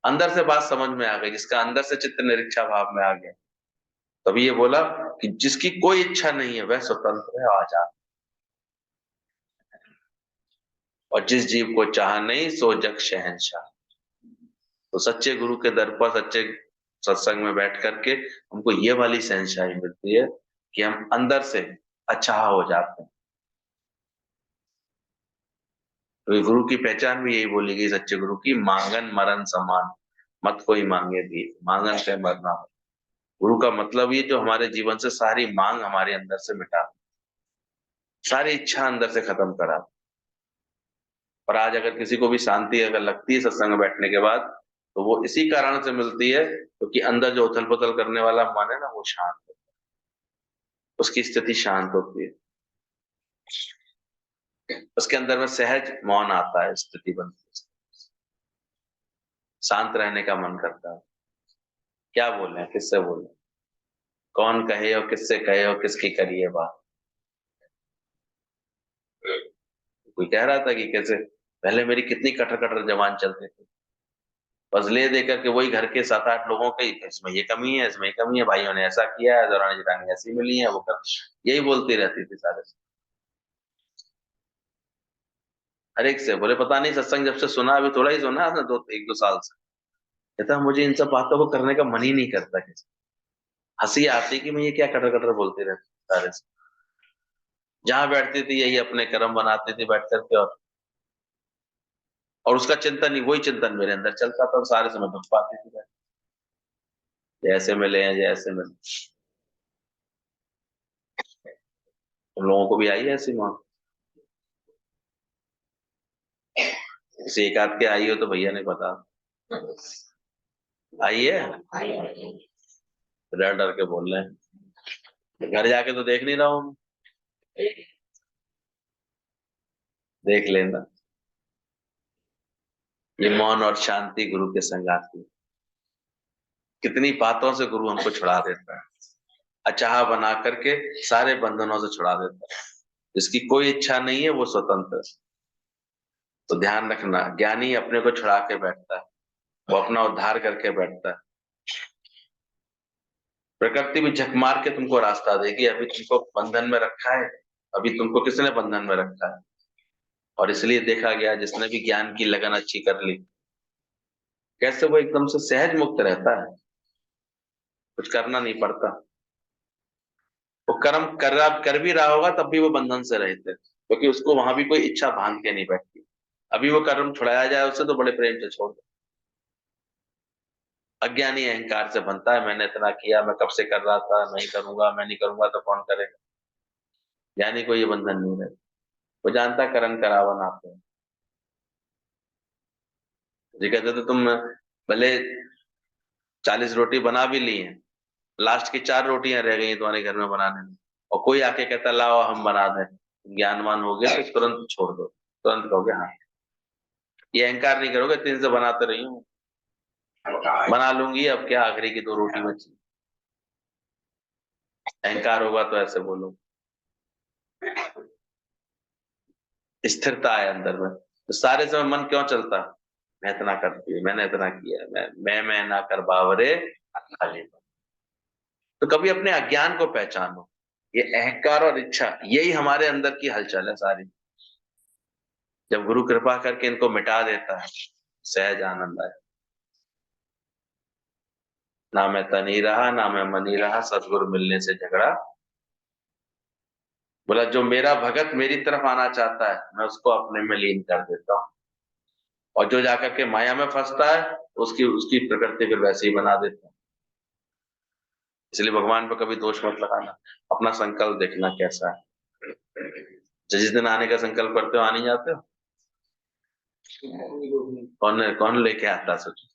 अंदर से बात समझ में आ गई, जिसका अंदर से चित्त निरीक्षा भाव में आ गया, तभी ये बोला कि जिसकी कोई इच्छा नहीं है वह स्वतंत्र है, आजाद। और जिस जीव को चाह नहीं सो जग शहंशाह। तो सच्चे गुरु के दर पर, सच्चे सत्संग में बैठ करके हमको ये वाली शहंशाही मिलती है कि हम अंदर से अचाह हो जाते हैं। तो गुरु की पहचान भी यही बोली गई सच्चे गुरु की, मांगन मरण समान, मत कोई मांगे भी, मांगन से मरना। गुरु का मतलब ये जो हमारे जीवन से सारी मांग हमारे अंदर से मिटा, सारी इच्छा अंदर से खत्म करा। और आज अगर किसी को भी शांति अगर लगती है सत्संग में बैठने के बाद, तो वो इसी कारण से मिलती है क्योंकि अंदर जो उथल पुथल करने वाला मन है ना, वो शांत होता है, उसकी स्थिति शांत होती है, उसके अंदर में सहज मौन आता है, स्थिति बनती है, शांत रहने का मन करता है। क्या बोले, किससे बोले, कौन कहे और किससे कहे और किसकी करिए बात। कोई कह रहा था कि कैसे पहले मेरी कितनी कटर कटर जबान चलती थी, बस ले दे करके वही घर के 7-8 लोगों के, इसमें ये कमी है, इसमें ये कमी है, भाइयों ने ऐसा किया है, दौरान जिठानी ऐसी मिली है, वो कर, यही बोलती रहती थी सारे से। हर एक से बोले पता नहीं सत्संग जब से सुना, अभी थोड़ा ही सुना है ना, 1-2 साल से, कहता मुझे इन सब बातों को करने का मन ही नहीं करता। कैसे हंसी आती कि मैं ये क्या कटर कटर बोलती रहती सारे से। जहां बैठती थी यही अपने कर्म बनाती थी बैठ करके, और उसका चिंतन ही, वही चिंतन मेरे अंदर चलता था, और सारे समय दुख पाती थी, जैसे मिले हैं जैसे मिले। तुम लोगों को भी आई है ऐसी मौत? किसी एक आध के आई हो तो भैया ने बता, आई है? डर डर के बोल रहे हैं, घर जाके तो देख नहीं रहा हूँ, देख लेना। ये मौन और शांति गुरु के संग आती है। कितनी बातों से गुरु हमको छुड़ा देता है, अचाह बना करके सारे बंधनों से छुड़ा देता है। जिसकी कोई इच्छा नहीं है वो स्वतंत्र है। तो ध्यान रखना, ज्ञानी अपने को छुड़ा के बैठता है, वो अपना उद्धार करके बैठता है। प्रकृति भी झक मार के तुमको रास्ता देगी, अभी तुमको बंधन में रखा है, अभी तुमको किसने बंधन में रखा है। और इसलिए देखा गया जिसने भी ज्ञान की लगन अच्छी कर ली, कैसे वो एकदम से सहज मुक्त रहता है, कुछ करना नहीं पड़ता। वो कर्म कर भी रहा होगा तब भी वो बंधन से रहित है, क्योंकि उसको वहां भी कोई इच्छा बांध के नहीं बैठती। अभी वो कर्म छुड़ाया जाए उससे तो बड़े प्रेम से छोड़ दो। अज्ञानी अहंकार से बनता है, मैंने इतना किया, मैं कब से कर रहा था, नहीं करूंगा, मैं नहीं करूंगा तो कौन करेगा। ज्ञानी को ये बंधन नहीं रहता, वो जानता करण करावन आपको। जी कहते थे तुम भले 40 रोटी बना भी ली हैं, लास्ट की 4 रोटियां रह गई तुम्हारे घर में बनाने में, और कोई आके कहता लाओ हम बना दें, ज्ञानवान हो गया तो तुरंत छोड़ दो, तुरंत कहोगे हाँ। ये अहंकार नहीं करोगे, 3 से बनाते रही हूँ, बना लूंगी, अब क्या आखिरी की 2 रोटी बची। अहंकार होगा तो ऐसे बोलो। स्थिरता है अंदर में, तो सारे समय मन क्यों चलता, मैं इतना करती हूँ, मैंने इतना किया, मैं ना कर बावरे खाली। तो कभी अपने अज्ञान को पहचानो, ये अहंकार और इच्छा यही हमारे अंदर की हलचल है सारी। जब गुरु कृपा करके इनको मिटा देता है, सहज आनंद आए। ना मैं तनी रहा ना मैं मनी रहा, सतगुरु मिलने से झगड़ा। बोला जो मेरा भगत मेरी तरफ आना चाहता है, मैं उसको अपने में लीन कर देता हूँ, और जो जाकर के माया में फंसता है उसकी उसकी प्रकृति फिर वैसे ही बना देता हूँ। इसलिए भगवान पर कभी दोष मत लगाना, अपना संकल्प देखना कैसा है। जिस दिन आने का संकल्प करते हो आ नहीं जाते हो, कौन कौन लेके आता सोचो।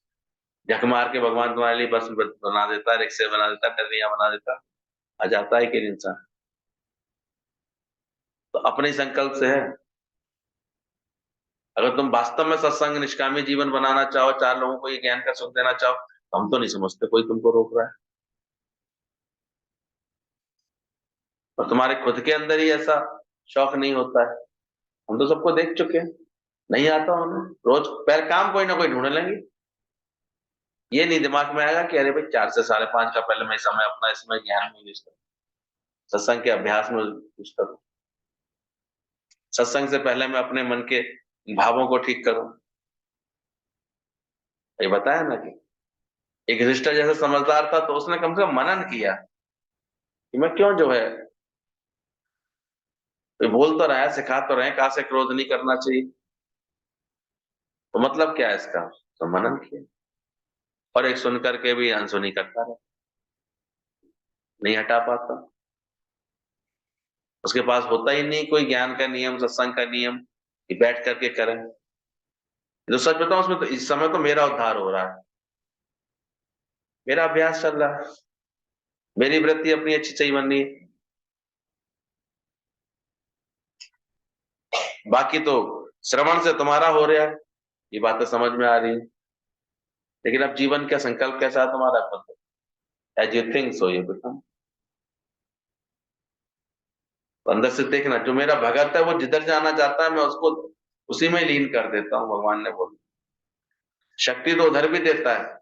झक मार के भगवान तुम्हारे लिए बस बना देता, रिक्शे बना देता, टर्निया बना देता, आ जाता है कि नहीं इंसान। तो अपने ही संकल्प से है। अगर तुम वास्तव में सत्संग निष्कामी जीवन बनाना चाहो, 4 लोगों को ये ज्ञान का सुख देना चाहो, तो हम तो नहीं समझते कोई तुमको रोक रहा है। और तुम्हारे खुद के अंदर ही ऐसा शौक नहीं होता है, हम तो सबको देख चुके हैं, नहीं आता हमें, रोज पहले काम कोई ना कोई ढूंढ लेंगे। ये नहीं दिमाग में आएगा कि अरे भाई 4 से 5:30 का पहले मैं समय अपना इसमें ज्ञान में यूज करूं, सत्संग के अभ्यास में यूज करूं, सत्संग से पहले मैं अपने मन के भावों को ठीक करूं। ये बताया ना कि एक ऋषिष्ठ जैसे समझदार था तो उसने कम से कम मनन किया कि मैं क्यों जो है, बोल तो रहा है, सिखा तो रहे कहा से क्रोध नहीं करना चाहिए, तो मतलब क्या है इसका? तो मनन किया, और एक सुन करके भी अनसुनी करता रहा, नहीं हटा पाता। उसके पास होता ही नहीं कोई ज्ञान का नियम, सत्संग का नियम कि बैठ करके करें। जो सच बताऊं, उसमें तो इस समय तो मेरा उद्धार हो रहा है, मेरा अभ्यास चल रहा है, मेरी वृत्ति अपनी अच्छी चाहिए बननी है। बाकी तो श्रवण से तुम्हारा हो रहा है, ये बातें समझ में आ रही है, लेकिन अब जीवन का संकल्प कैसा है तुम्हारा? As you think so you become. अंदर से देखना, जो मेरा भगत है वो जिधर जाना चाहता है मैं उसको उसी में लीन कर देता हूँ। भगवान ने बोला शक्ति तो उधर भी देता है,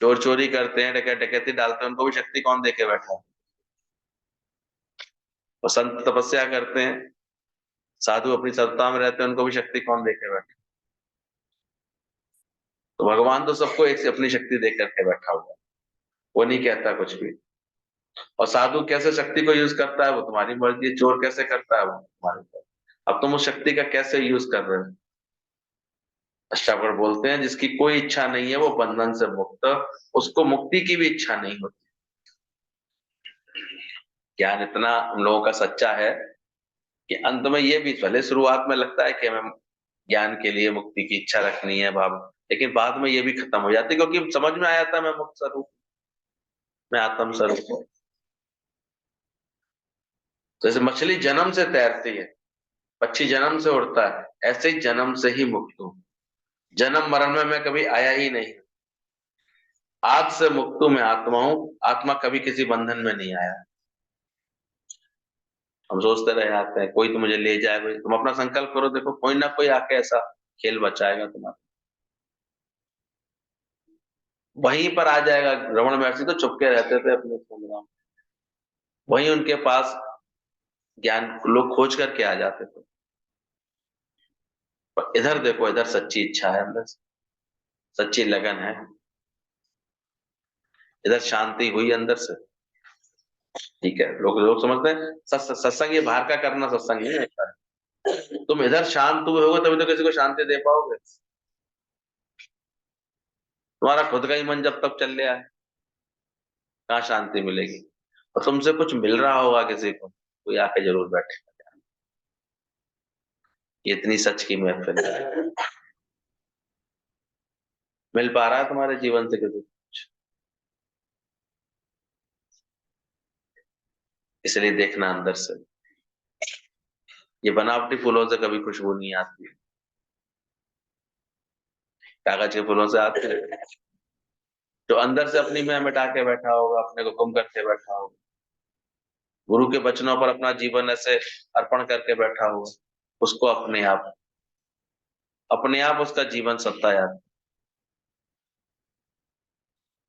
चोर चोरी करते हैं, डकैत डकैती डालते हैं, उनको भी शक्ति कौन दे के बैठा है? और संत तपस्या करते हैं, साधु अपनी सत्ता में रहते हैं, उनको भी शक्ति कौन दे के बैठा? तो भगवान तो सबको एक से अपनी शक्ति दे करके बैठा हुआ है, वो नहीं कहता कुछ भी। और साधु कैसे शक्ति को यूज करता है वो तुम्हारी मर्जी, चोर कैसे करता है वो तुम्हारी मर्जी। अब तुम उस शक्ति का कैसे यूज कर रहे हो? अष्टावक्र बोलते हैं जिसकी कोई इच्छा नहीं है वो बंधन से मुक्त, उसको मुक्ति की भी इच्छा नहीं होती। ज्ञान इतना हम लोगों का सच्चा है कि अंत में ये भी, भले शुरुआत में लगता है कि हमें ज्ञान के लिए मुक्ति की इच्छा रखनी है भाव, लेकिन बाद में ये भी खत्म हो जाती है, क्योंकि समझ में आया था मैं मुक्त स्वरूप, मैं आत्म स्वरूप हूं। जैसे मछली जन्म से तैरती है, पक्षी जन्म से उड़ता है, ऐसे ही जन्म से ही मुक्त हूं। जन्म मरण में मैं कभी आया ही नहीं, आज से मुक्त हूं, मैं आत्मा हूं। आत्मा कभी किसी बंधन में नहीं आया। हम सोचते रहे आते हैं कोई तो मुझे ले जाए, भाई तुम अपना संकल्प करो, देखो कोई ना कोई आके ऐसा खेल बचाएगा तुम्हारा, वहीं पर आ जाएगा। रमण महर्षि तो चुपके रहते थे अपने संग्राम, वहीं उनके पास ज्ञान लोग खोज करके आ जाते थे। पर इधर देखो, इधर सच्ची इच्छा है अंदर से, सच्ची लगन है, इधर शांति हुई अंदर से। ठीक है, लोग लोग समझते हैं सत्संग ये बाहर का करना सत्संग नहीं होता है। तुम इधर शांत हुए होगे तभी तो किसी को शांति दे पाओगे। तुम्हारा खुद का ही मन जब तक चल रहा है, कहाँ शांति मिलेगी? और तुमसे कुछ मिल रहा होगा किसी को, कोई आके जरूर बैठेगा। ये इतनी सच की महफिल है। मिल पा रहा है तुम्हारे जीवन से किसी? इसलिए देखना अंदर से, ये बनावटी फूलों से कभी खुशबू नहीं आती, कागज के फूलों से आती है। जो अंदर से अपनी मैं मिटा के बैठा होगा, अपने को गुम करके बैठा होगा, गुरु के वचनों पर अपना जीवन ऐसे अर्पण करके बैठा होगा, उसको अपने आप उसका जीवन सत्ता याद।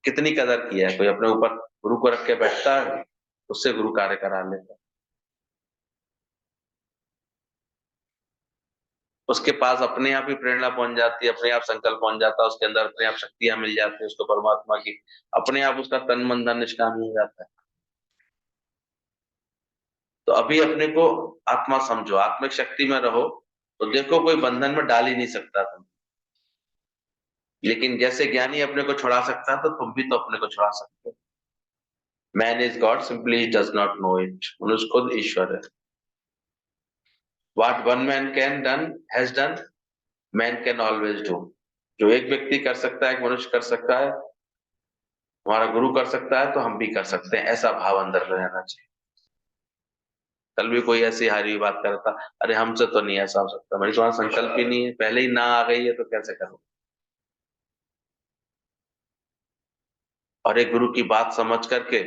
कितनी कदर किया है, कोई अपने ऊपर गुरु को रख के बैठता है, उससे गुरु कार्य करा लेता है। उसके पास अपने आप ही प्रेरणा पहुंच जाती है, अपने आप संकल्प पहुंच जाता है, उसके अंदर अपने आप शक्तियां मिल जाती है उसको परमात्मा की, अपने आप उसका तन मन धन निष्काम हो जाता है। तो अभी अपने को आत्मा समझो, आत्मिक शक्ति में रहो, तो देखो कोई बंधन में डाल ही नहीं सकता तुम। लेकिन जैसे ज्ञानी अपने को छुड़ा सकता है, तो तुम भी तो अपने को छुड़ा सकते हो। Man is God simply does not know it. मनुष्य खुद ईश्वर है। What one man can done has done, man can always do. जो एक व्यक्ति कर सकता है, एक मनुष्य कर सकता है, हमारा गुरु कर सकता है, तो हम भी कर सकते हैं। ऐसा भाव अंदर रहना चाहिए। कल भी कोई ऐसी हारी हुई बात कर रहा था, अरे हमसे तो नहीं ऐसा हो सकता, मेरी तुम्हारा संकल्प ही नहीं है, पहले ही ना आ गई है तो कैसे करो। और एक गुरु की बात समझ करके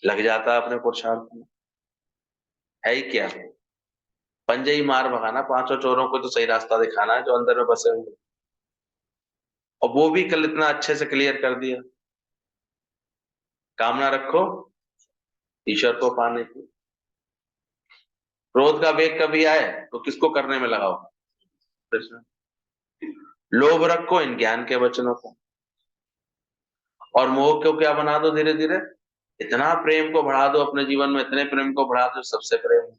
लग जाता है अपने पुरुषार्थ में। है ही क्या, पंजे ही मार भगाना, पांचों चोरों को तो सही रास्ता दिखाना है जो अंदर में बसे हुए। और वो भी कल इतना अच्छे से क्लियर कर दिया, कामना रखो ईश्वर को पाने की। क्रोध का वेग कभी आए तो किसको करने में लगाओ? कृष्ण। लोभ रखो इन ज्ञान के वचनों को, और मोह को क्या बना दो, धीरे धीरे इतना प्रेम को बढ़ा दो अपने जीवन में, इतने प्रेम को बढ़ा दो सबसे प्रेम।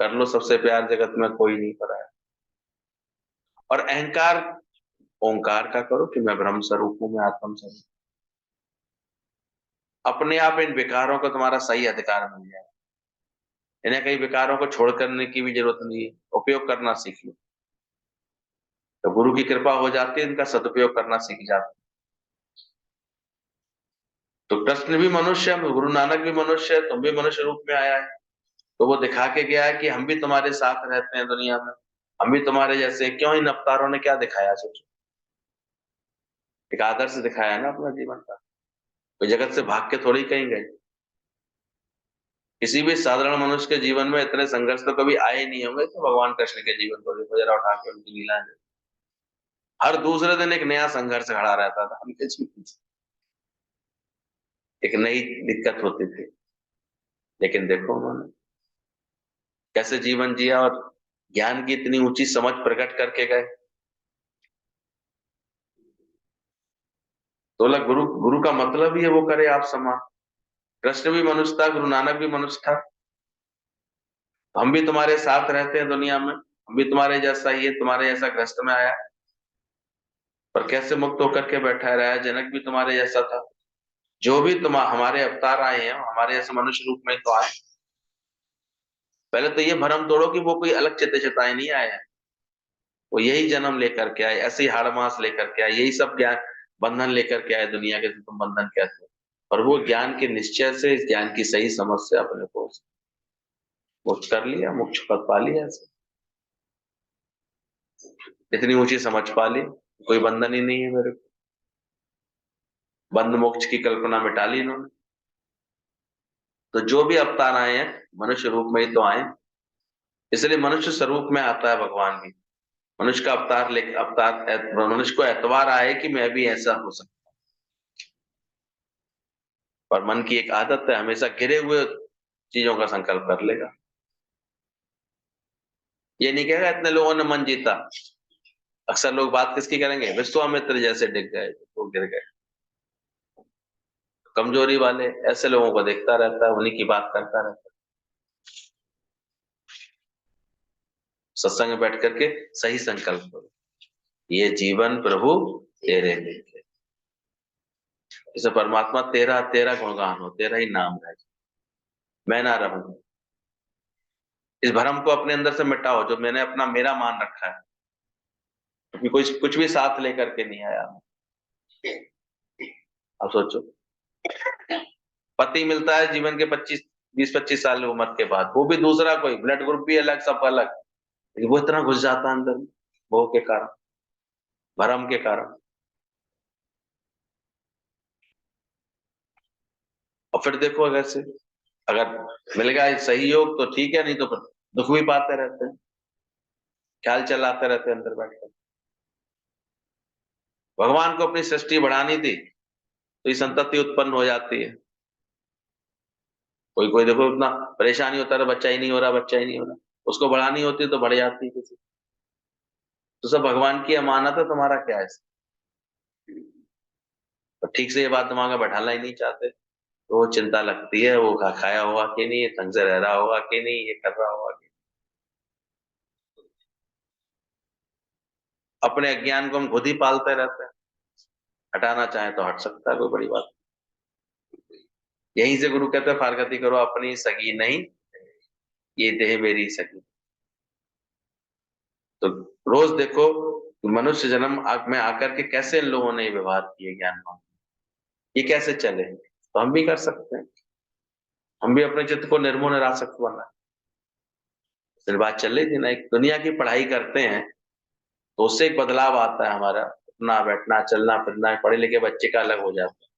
कर लो, सबसे प्यार जगत में कोई नहीं पराया। और अहंकार ओंकार का करो कि मैं ब्रह्म स्वरूप हूं, मैं आत्म स्वरूप। अपने आप इन विकारों को तुम्हारा सही अधिकार मिल जाए। इन्हें कई विकारों को छोड़ करने की भी जरूरत नहीं है, उपयोग करना सीख लो। तो गुरु की कृपा हो जाती है, इनका सदुपयोग करना सीख जाते। तो कृष्ण भी मनुष्य है, गुरु नानक भी मनुष्य है, तुम भी मनुष्य रूप में आया है। तो वो दिखा के गया है कि हम भी तुम्हारे साथ रहते हैं दुनिया में, हम भी तुम्हारे जैसे। क्यों इन अवतारों ने क्या दिखाया? सोचो, एक आदर्श दिखाया ना अपना जीवन का। कोई जगत से भाग के थोड़ी कहीं गए। किसी भी साधारण मनुष्य के जीवन में इतने संघर्ष तो कभी आए नहीं होंगे। तो भगवान कृष्ण के जीवन को देखो जरा, उठा के उनकी लीला है। हर दूसरे दिन एक नया संघर्ष खड़ा रहता था उनके जीवन से, एक नई दिक्कत होती थी। लेकिन देखो उन्होंने कैसे जीवन जिया और ज्ञान की इतनी ऊंची समझ प्रकट करके गए। तो बोला गुरु, गुरु का मतलब ही है वो करे आप समान। कृष्ण भी मनुष्य था, गुरु नानक भी मनुष्य था। हम भी तुम्हारे साथ रहते हैं दुनिया में, हम भी तुम्हारे जैसा ही है, तुम्हारे जैसा ग्रस्त में आया, पर कैसे मुक्त होकर के बैठा रहा। जनक भी तुम्हारे जैसा था। जो भी तुम हमारे अवतार आए हैं हमारे जैसे मनुष्य रूप में तो आए। पहले तो ये भ्रम तोड़ो कि वो कोई अलग चित्त चिताए नहीं आए हैं। वो यही जन्म लेकर के आए, ऐसे ही हाड़ मास लेकर के आए, यही सब ज्ञान बंधन लेकर के आए दुनिया के, तुम बंधन कहते हो। और वो ज्ञान के निश्चय से, इस ज्ञान की सही समझ से अपने को मुक्त कर लिया, मोक्ष पद पा लिया। इतनी ऊंची समझ पा ली, कोई बंधन ही नहीं है मेरे को। बंध मोक्ष की कल्पना मिटा ली इन्होंने। तो जो भी अवतार आए हैं मनुष्य रूप में ही तो आए, इसलिए मनुष्य स्वरूप में आता है भगवान भी। मनुष्य का अवतार ले, अवतार मनुष्य को एतवार आए कि मैं भी ऐसा हो सकता। पर मन की एक आदत है, हमेशा घिरे हुए चीजों का संकल्प कर लेगा। ये नहीं कहेगा इतने लोगों ने मन जीता। अक्सर लोग बात किसकी करेंगे? विश्वामित्र जैसे डिग गए, वो गिर गए। कमजोरी वाले ऐसे लोगों को देखता रहता है, उन्हीं की बात करता रहता है। सत्संग में बैठ करके सही संकल्प करो, ये जीवन प्रभु तेरे लिए। जैसे परमात्मा तेरा तेरा गुणगान हो, तेरा ही नाम रहे, मैं ना रहूं। इस भ्रम को अपने अंदर से मिटाओ जो मैंने अपना मेरा मान रखा है, क्योंकि कोई कुछ भी साथ लेकर के नहीं आया। अब सोचो, पति मिलता है जीवन के 20-25 साल की उम्र के बाद, वो भी दूसरा, कोई ब्लड ग्रुप भी अलग, सब अलग। लेकिन वो इतना घुस जाता है अंदर, मोह के कारण, भ्रम के कारण। और फिर देखो, अगर मिल गया सही योग तो ठीक है, नहीं तो फिर दुख भी पाते रहते हैं, ख्याल चलाते रहते हैं अंदर बैठकर। भगवान को अपनी सृष्टि बढ़ानी थी तो ये संतति उत्पन्न हो जाती है। कोई कोई देखो इतना परेशानी होता है, बच्चा ही नहीं हो रहा, बच्चा ही नहीं हो रहा, उसको बढ़ानी होती है तो बढ़ जाती है किसी। तो सब भगवान की अमानत है, तुम्हारा क्या है? तो ठीक से ये बात दिमाग में बैठाना ही नहीं चाहते, तो वो चिंता लगती है, वो खाया हुआ कि नहीं, ढंग से रह रहा होगा कि नहीं, ये कर रहा होगा कि। अपने अज्ञान को हम खुद ही पालते रहते हैं। हटाना चाहे तो हट सकता है, कोई बड़ी बात। यहीं से गुरु कहते हैं फारगती करो अपनी सगी नहीं, ये देह मेरी सगी। तो रोज देखो कि मनुष्य जन्म में आकर के कैसे इन लोगों ने व्यवहार किए ज्ञान में, ये कैसे चले, तो हम भी कर सकते हैं। हम भी अपने चित्त को निर्मोह निरासक्त बना। फिर बात चल रही थी ना, एक दुनिया की पढ़ाई करते हैं तो उससे एक बदलाव आता है हमारा उठना बैठना चलना फिरना। पढ़े लिखे बच्चे का अलग हो जाता है,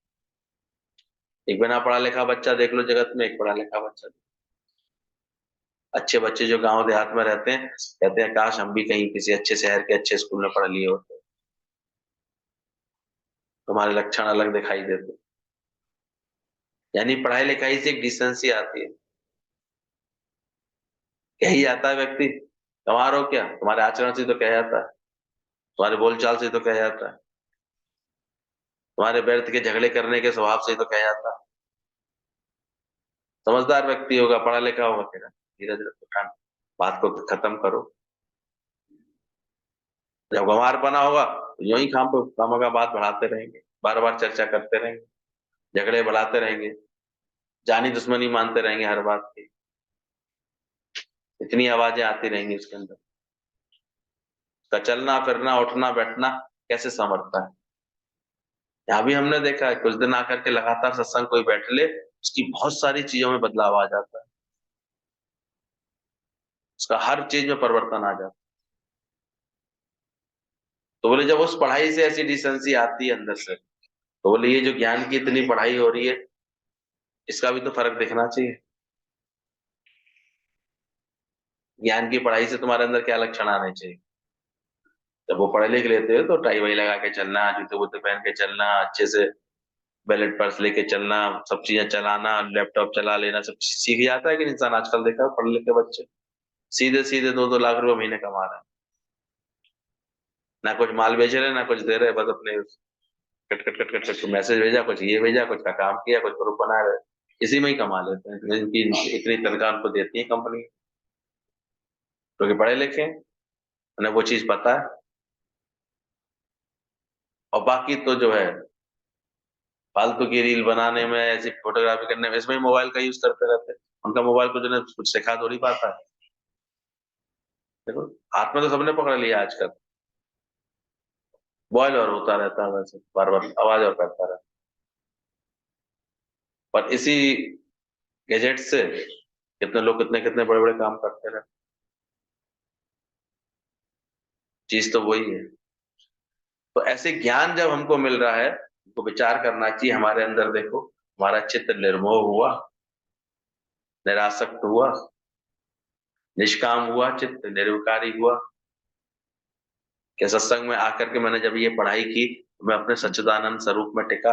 एक बिना पढ़ा लिखा बच्चा देख लो जगत में, एक पढ़ा लिखा बच्चा। अच्छे बच्चे जो गांव देहात में रहते हैं कहते हैं काश हम भी कहीं किसी अच्छे शहर के अच्छे स्कूल में पढ़ लिए होते, तुम्हारे लक्षण अलग दिखाई देते। यानी पढ़ाई लिखाई से एक डिसेंसी आती है। यही आता है व्यक्ति, तुम्हारो क्या, तुम्हारे आचरण से तो कह जाता है, तुम्हारे बोलचाल से तो कह जाता है, तुम्हारे व्यर्थ के झगड़े करने के स्वभाव से तो कह जाता है। समझदार व्यक्ति होगा, पढ़ा लिखा होगा, फिर धीरे धीरे उठाना। बात को खत्म करो। जब गंवार बना होगा तो यूं ही खाम का बात बढ़ाते रहेंगे, बार बार चर्चा करते रहेंगे, झगड़े बढ़ाते रहेंगे, जानी दुश्मनी मानते रहेंगे हर बात की, इतनी आवाजें आती रहेंगी उसके अंदर। उसका चलना फिरना उठना बैठना कैसे संवरता है। यहाँ भी हमने देखा है, कुछ दिन आकर के लगातार सत्संग कोई बैठ ले, उसकी बहुत सारी चीजों में बदलाव आ जाता है, उसका हर चीज में परिवर्तन आ जाता है। तो बोले जब उस पढ़ाई से ऐसी डिसेंसी आती है अंदर से, तो बोले ये जो ज्ञान की इतनी पढ़ाई हो रही है, इसका भी तो फर्क दिखना चाहिए। ज्ञान की पढ़ाई से तुम्हारे अंदर क्या लक्षण आने चाहिए। जब वो पढ़े लिख लेते हो तो टाई वाई लगा के चलना, जूते वूते पहन के चलना, अच्छे से बैलेट पर्स लेके चलना, सब चीजें चलाना, लैपटॉप चला लेना, सब चीज सीख जाता है कि इंसान। आजकल देखा है पढ़े लिखे बच्चे सीधे सीधे 2-2 लाख रुपए महीने कमा रहे हैं, ना कुछ माल बेच रहे ना कुछ दे रहे, बस अपने cut cut cut cut cut message भेजा, कुछ ये भेजा, कुछ का काम किया, कुछ ग्रुप बना रहे, इसी में ही कमा लेते हैं। इनकी इतनी तनख्वाह उनको देती है कंपनी, क्योंकि पढ़े लिखे हैं, उन्हें वो चीज पता है। और बाकी तो जो है फालतू की रील बनाने में, ऐसी फोटोग्राफी करने में, इसमें मोबाइल का यूज करते रहते हैं। उनका मोबाइल को जो है कुछ सिखा थोड़ी पाता है। देखो हाथ में तो सबने पकड़ लिया आजकल, बॉयल और होता रहता है, वैसे बार बार आवाज और करता रहता है। पर इसी गैजेट से कितने लोग कितने कितने बड़े बड़े काम करते रहते। चीज तो वही है। तो ऐसे ज्ञान जब हमको मिल रहा है, तो विचार करना चाहिए हमारे अंदर। देखो हमारा चित्त निर्मोह हुआ, निरासक्त हुआ, निष्काम हुआ, चित्त निर्विकारी हुआ। क्या सत्संग में आकर के मैंने जब ये पढ़ाई की, मैं अपने सच्चिदानंद स्वरूप में टिका।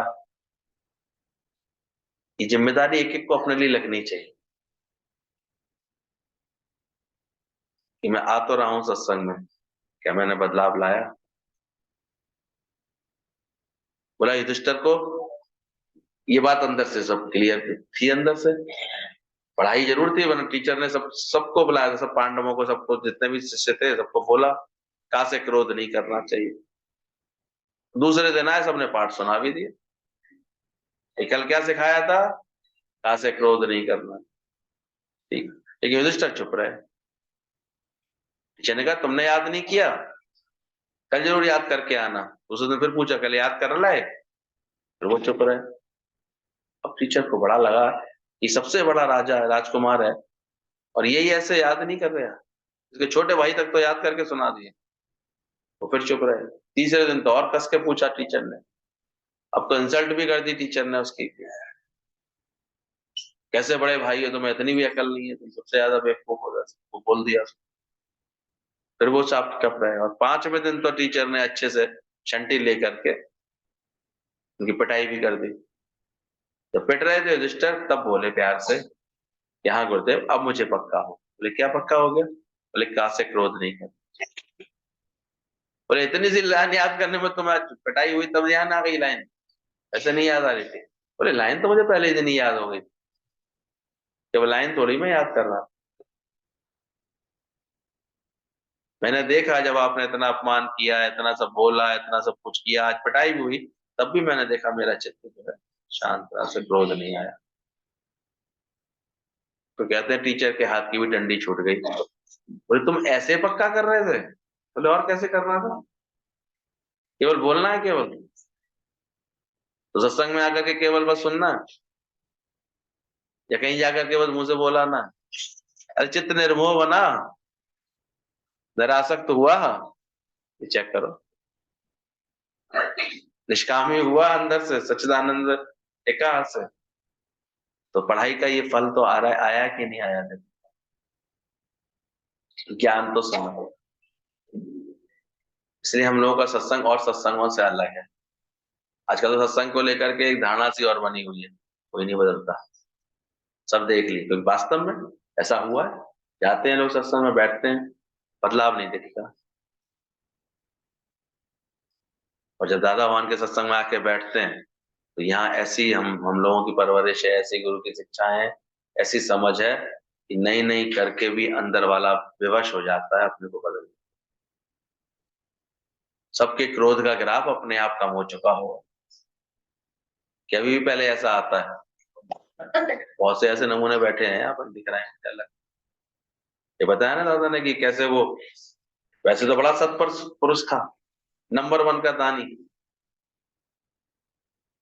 ये जिम्मेदारी एक एक को अपने लिए लगनी चाहिए कि मैं आ तो रहा हूं सत्संग में, क्या मैंने बदलाव लाया। बोला युधिष्ठिर को ये बात अंदर से सब क्लियर थी, अंदर से पढ़ाई जरूर थी, वरना टीचर ने सबको बुलाया था, सब पांडवों को, सबको, जितने भी शिष्य थे सबको बोला कहा से क्रोध नहीं करना चाहिए। दूसरे दिन आए, सबने पाठ सुना भी दिया। कल क्या सिखाया था, कहा से क्रोध नहीं करना। ठीक, लेकिन युधिष्ठिर चुप रहे। टीचर ने कहा तुमने याद नहीं किया, कल जरूर याद करके आना। दूसरे दिन फिर पूछा कल याद कर लाए, फिर वो चुप रहे। अब टीचर को बड़ा लगा ये सबसे बड़ा राजा है, राजकुमार है, और यही ऐसे याद नहीं कर रहा। इसके छोटे भाई तक तो याद करके सुना दिए, वो फिर चुप रहे। तीसरे दिन तो और कस के पूछा टीचर ने, अब तो इंसल्ट भी कर दी टीचर ने उसकी, कैसे बड़े भाई हो तुम्हें इतनी भी अकल नहीं है, तुम सबसे ज्यादा बेवकूफ हो जाते, वो बोल दिया। फिर वो चाप कप रहे। और 5वें दिन तो टीचर ने अच्छे से छंटी लेकर के उनकी पिटाई भी कर दी। जब पिट रहे थे युधिष्ठिर, तब बोले प्यार से, यहाँ गुरुदेव अब मुझे पक्का हो। बोले क्या पक्का हो गया। बोले का से क्रोध नहीं कर। बोले इतनी सी लाइन याद करने में तुम्हें पिटाई हुई तब ध्यान आ गई लाइन, ऐसे नहीं याद आ रही थी। बोले लाइन तो मुझे पहले ही दिन ही याद हो गई, जब लाइन थोड़ी मैं याद कर रहा था। मैंने देखा जब आपने इतना अपमान किया, इतना सब बोला, इतना सब कुछ किया, आज पिटाई भी हुई, तब भी मैंने देखा मेरा चित्त जो है शांत रहा, से क्रोध नहीं आया। तो कहते हैं टीचर के हाथ की भी डंडी छूट गई। बोले तुम ऐसे पक्का कर रहे थे। बोले और कैसे करना था, केवल बोलना है केवल, तो सत्संग में आकर के केवल बस सुनना, या कहीं जाकर के बस मुंह से बोला ना। अरे चित्त निर्मोह बना, निरासक्त हुआ, ये चेक करो, निष्कामी हुआ अंदर से, सच्चिदानंद टिका से, तो पढ़ाई का ये फल तो आ रहा है, आया कि नहीं आया। ज्ञान तो समझो, इसलिए हम लोगों का सत्संग और सत्संगों से अलग है। आजकल तो सत्संग को लेकर के एक धारणा सी और बनी हुई है, कोई नहीं बदलता, सब देख ली, क्योंकि वास्तव में ऐसा हुआ है। जाते हैं लोग सत्संग में, बैठते हैं, बदलाव नहीं दिखता। और जब दादा भगवान के सत्संग में आके बैठते हैं, तो यहाँ ऐसी हम लोगों की परवरिश है, ऐसी गुरु की शिक्षा है, ऐसी समझ है कि नहीं नहीं करके भी अंदर वाला विवश हो जाता है अपने को बदल। सबके क्रोध का ग्राफ अपने आप कम हो चुका होगा। क्या अभी भी पहले ऐसा आता है? बहुत से ऐसे नमूने बैठे हैं यहाँ पर दिख रहे हैं अलग। ये बताया ना दादा ने कि कैसे वो वैसे तो बड़ा सत्पर पुरुष था, नंबर 1 का दानी,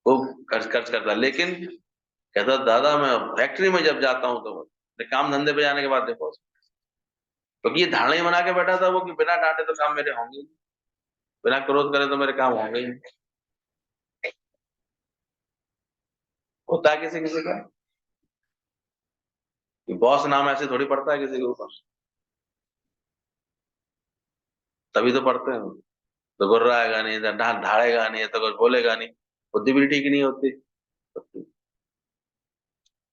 वो खर्च खर्च करता, लेकिन कहता दादा मैं फैक्ट्री में जब जाता हूँ तो काम धंधे पे जाने के बाद देखो, क्योंकि ये धारणा ही बना के बैठा था वो कि बिना डांटे तो काम मेरे होंगे ही, बिना क्रोध करे तो मेरे काम होंगे ही। होता है किसी किसी का, बॉस नाम ऐसे थोड़ी पड़ता है किसी के ऊपर, तभी तो पढ़ते हैं। तो गुर्राएगा नहीं, ढाड़ेगा नहीं, तो कुछ बोलेगा नहीं, बुद्धि भी ठीक नहीं होती।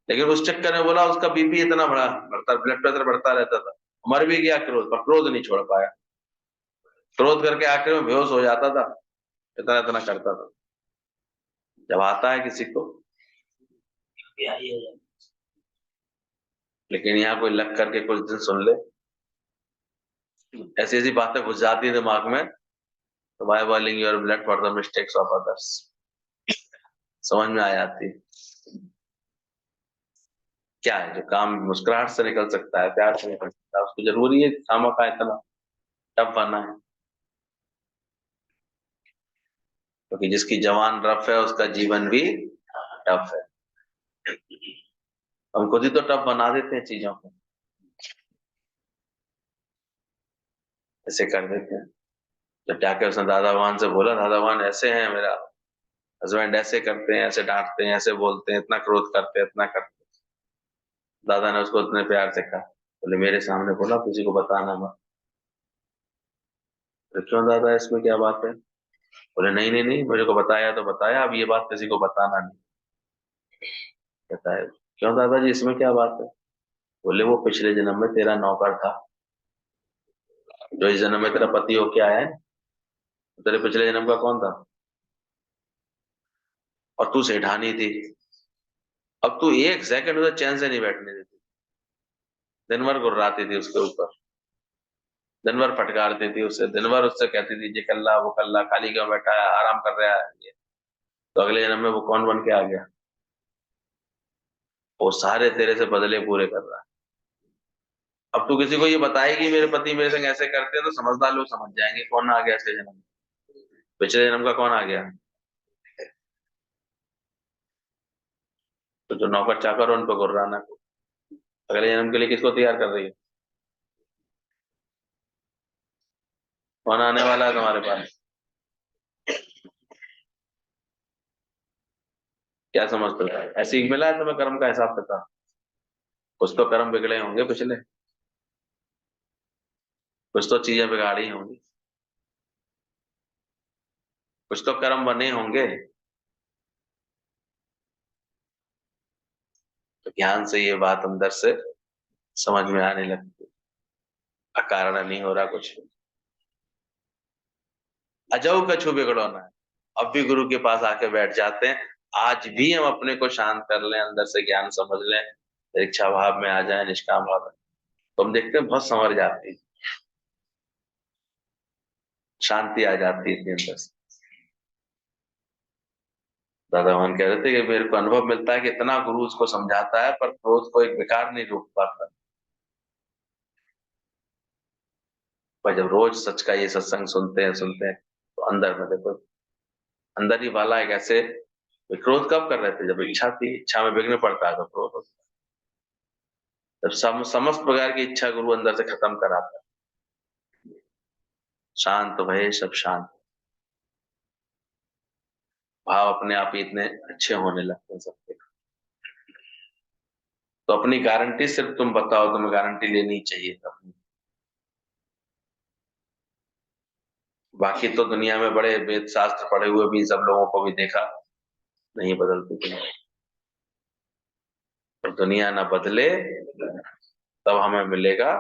लेकिन उस चक्कर में बोला उसका बीपी इतना बढ़ता, ब्लड प्रेशर बढ़ता रहता था, मर भी गया क्रोध पर, क्रोध नहीं छोड़ पाया, क्रोध करके आखिर में बेहोश हो जाता था, इतना इतना करता था। जब आता है किसी को, लेकिन यहाँ कोई लग करके कुछ दिन सुन ले, ऐसी ऐसी बातें घुस जाती है दिमाग में, तो by boiling your blood for the mistakes of others समझ में आ जाती है। क्या है जो काम मुस्कुराहट से निकल सकता है, प्यार से निकल सकता है, उसको जरूरी है खामा का इतना टफ बनना है? क्योंकि जिसकी जवान रफ है उसका जीवन भी टफ है। हम खुद ही तो टफ बना देते हैं चीजों को, ऐसे कर देते हैं। जब जाके उसने दादा भगवान से बोला, दादा भगवान ऐसे हैं, मेरा हस्बैंड ऐसे करते हैं, ऐसे डांटते हैं, ऐसे बोलते हैं, इतना क्रोध करते हैं, इतना करते हैं। दादा ने उसको इतने प्यार से कहा, बोले मेरे सामने बोला किसी को बताना मत। तो क्यों दादा, इसमें क्या बात है? बोले नहीं नहीं नहीं, मुझे को बताया तो बताया, अब ये बात किसी को बताना नहीं। कहता है क्यों दादाजी, इसमें क्या बात है? बोले वो पिछले जन्म में तेरा नौकर था, जो इस जन्म में तेरा पति होके आया है, तेरे पिछले जन्म का कौन था? और तू सेठानी थी, अब तू एक सेकंड उसे चैन से नहीं बैठने देती, दिन भर गुर्राती थी उसके ऊपर, दिन भर फटकारती थी उसे, दिन भर उससे कहती थी ये कल्ला वो कल्ला, खाली क्यों बैठा है, आराम कर रहा है ये। तो अगले जन्म में वो कौन बन के आ गया? वो सारे तेरे से बदले पूरे कर रहा है। अब तू किसी को ये बताएगी मेरे पति मेरे संग ऐसे करते हैं, तो समझदार लोग समझ जाएंगे कौन आ गया इसके जन्म में, पिछले जन्म का कौन आ गया। तो जो नौकर चाकर उन पर गुर्राना को, अगले जन्म के लिए किसको तैयार कर रही है? कौन आने वाला है तुम्हारे पास? क्या समझते हो? ऐसे ही मिला है तुम्हें कर्म का हिसाब किताब? कुछ तो कर्म बिगड़े होंगे पिछले, कुछ तो चीजें बिगाड़ी होंगी, कुछ तो कर्म बने होंगे। तो ध्यान से ये बात अंदर से समझ में आने लगती है, अकारण नहीं हो रहा कुछ। अजऊ कछु बिगड़ो ना, अब भी गुरु के पास आके बैठ जाते हैं। आज भी हम अपने को शांत कर लें, अंदर से ज्ञान समझ लें, इच्छा भाव में आ जाए, निष्काम भाव में, तो हम देखते हैं बहुत संवर जाती है, शांति आ जाती है अपने अंदर से। दादा भगवान कह रहे थे कि मेरे को अनुभव मिलता है कि इतना गुरु उसको समझाता है पर क्रोध को एक विकार नहीं रोक पाता। पर जब रोज सच का ये सत्संग सुनते हैं तो अंदर में देखो, अंदर ही वाला एक ऐसे, क्रोध कब कर रहे थे? जब इच्छा थी, इच्छा में विघ्न पड़ता है तो क्रोध होता है। जब समस्त प्रकार की इच्छा गुरु अंदर से खत्म कराता है, शांत भय सब शांत, भाव अपने आप ही इतने अच्छे होने लगते हैं सबके। तो अपनी गारंटी सिर्फ तुम बताओ, तुम्हें गारंटी लेनी चाहिए अपनी। बाकी तो दुनिया में बड़े वेद शास्त्र पढ़े हुए भी सब लोगों को भी देखा, नहीं बदलती दुनिया। तो दुनिया ना बदले तब हमें मिलेगा।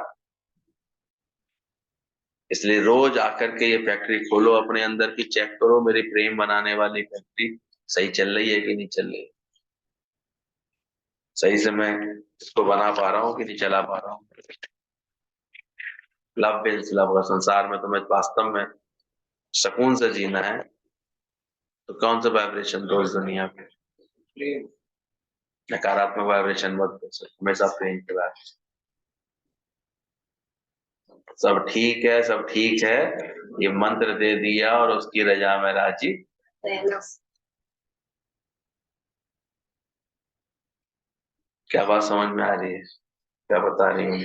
इसलिए रोज आकर के ये फैक्ट्री खोलो, अपने अंदर की चेक करो, मेरी प्रेम बनाने वाली फैक्ट्री सही चल रही है कि नहीं चल रही है। सही से मैं इसको बना पा रहा हूँ कि नहीं चला पा रहा हूँ। लव विल्स लव, अगर संसार में तुम्हें वास्तव में सुकून से जीना है तो कौन सा वाइब्रेशन रोज दुनिया पे, नकारात्मक वाइब्रेशन मत दो, हमेशा प्रेम के वाइब्रेशन। सब ठीक है, सब ठीक है, ये मंत्र दे दिया और उसकी रजा में राजी। क्या बात समझ में आ रही है? क्या बता रही हूँ?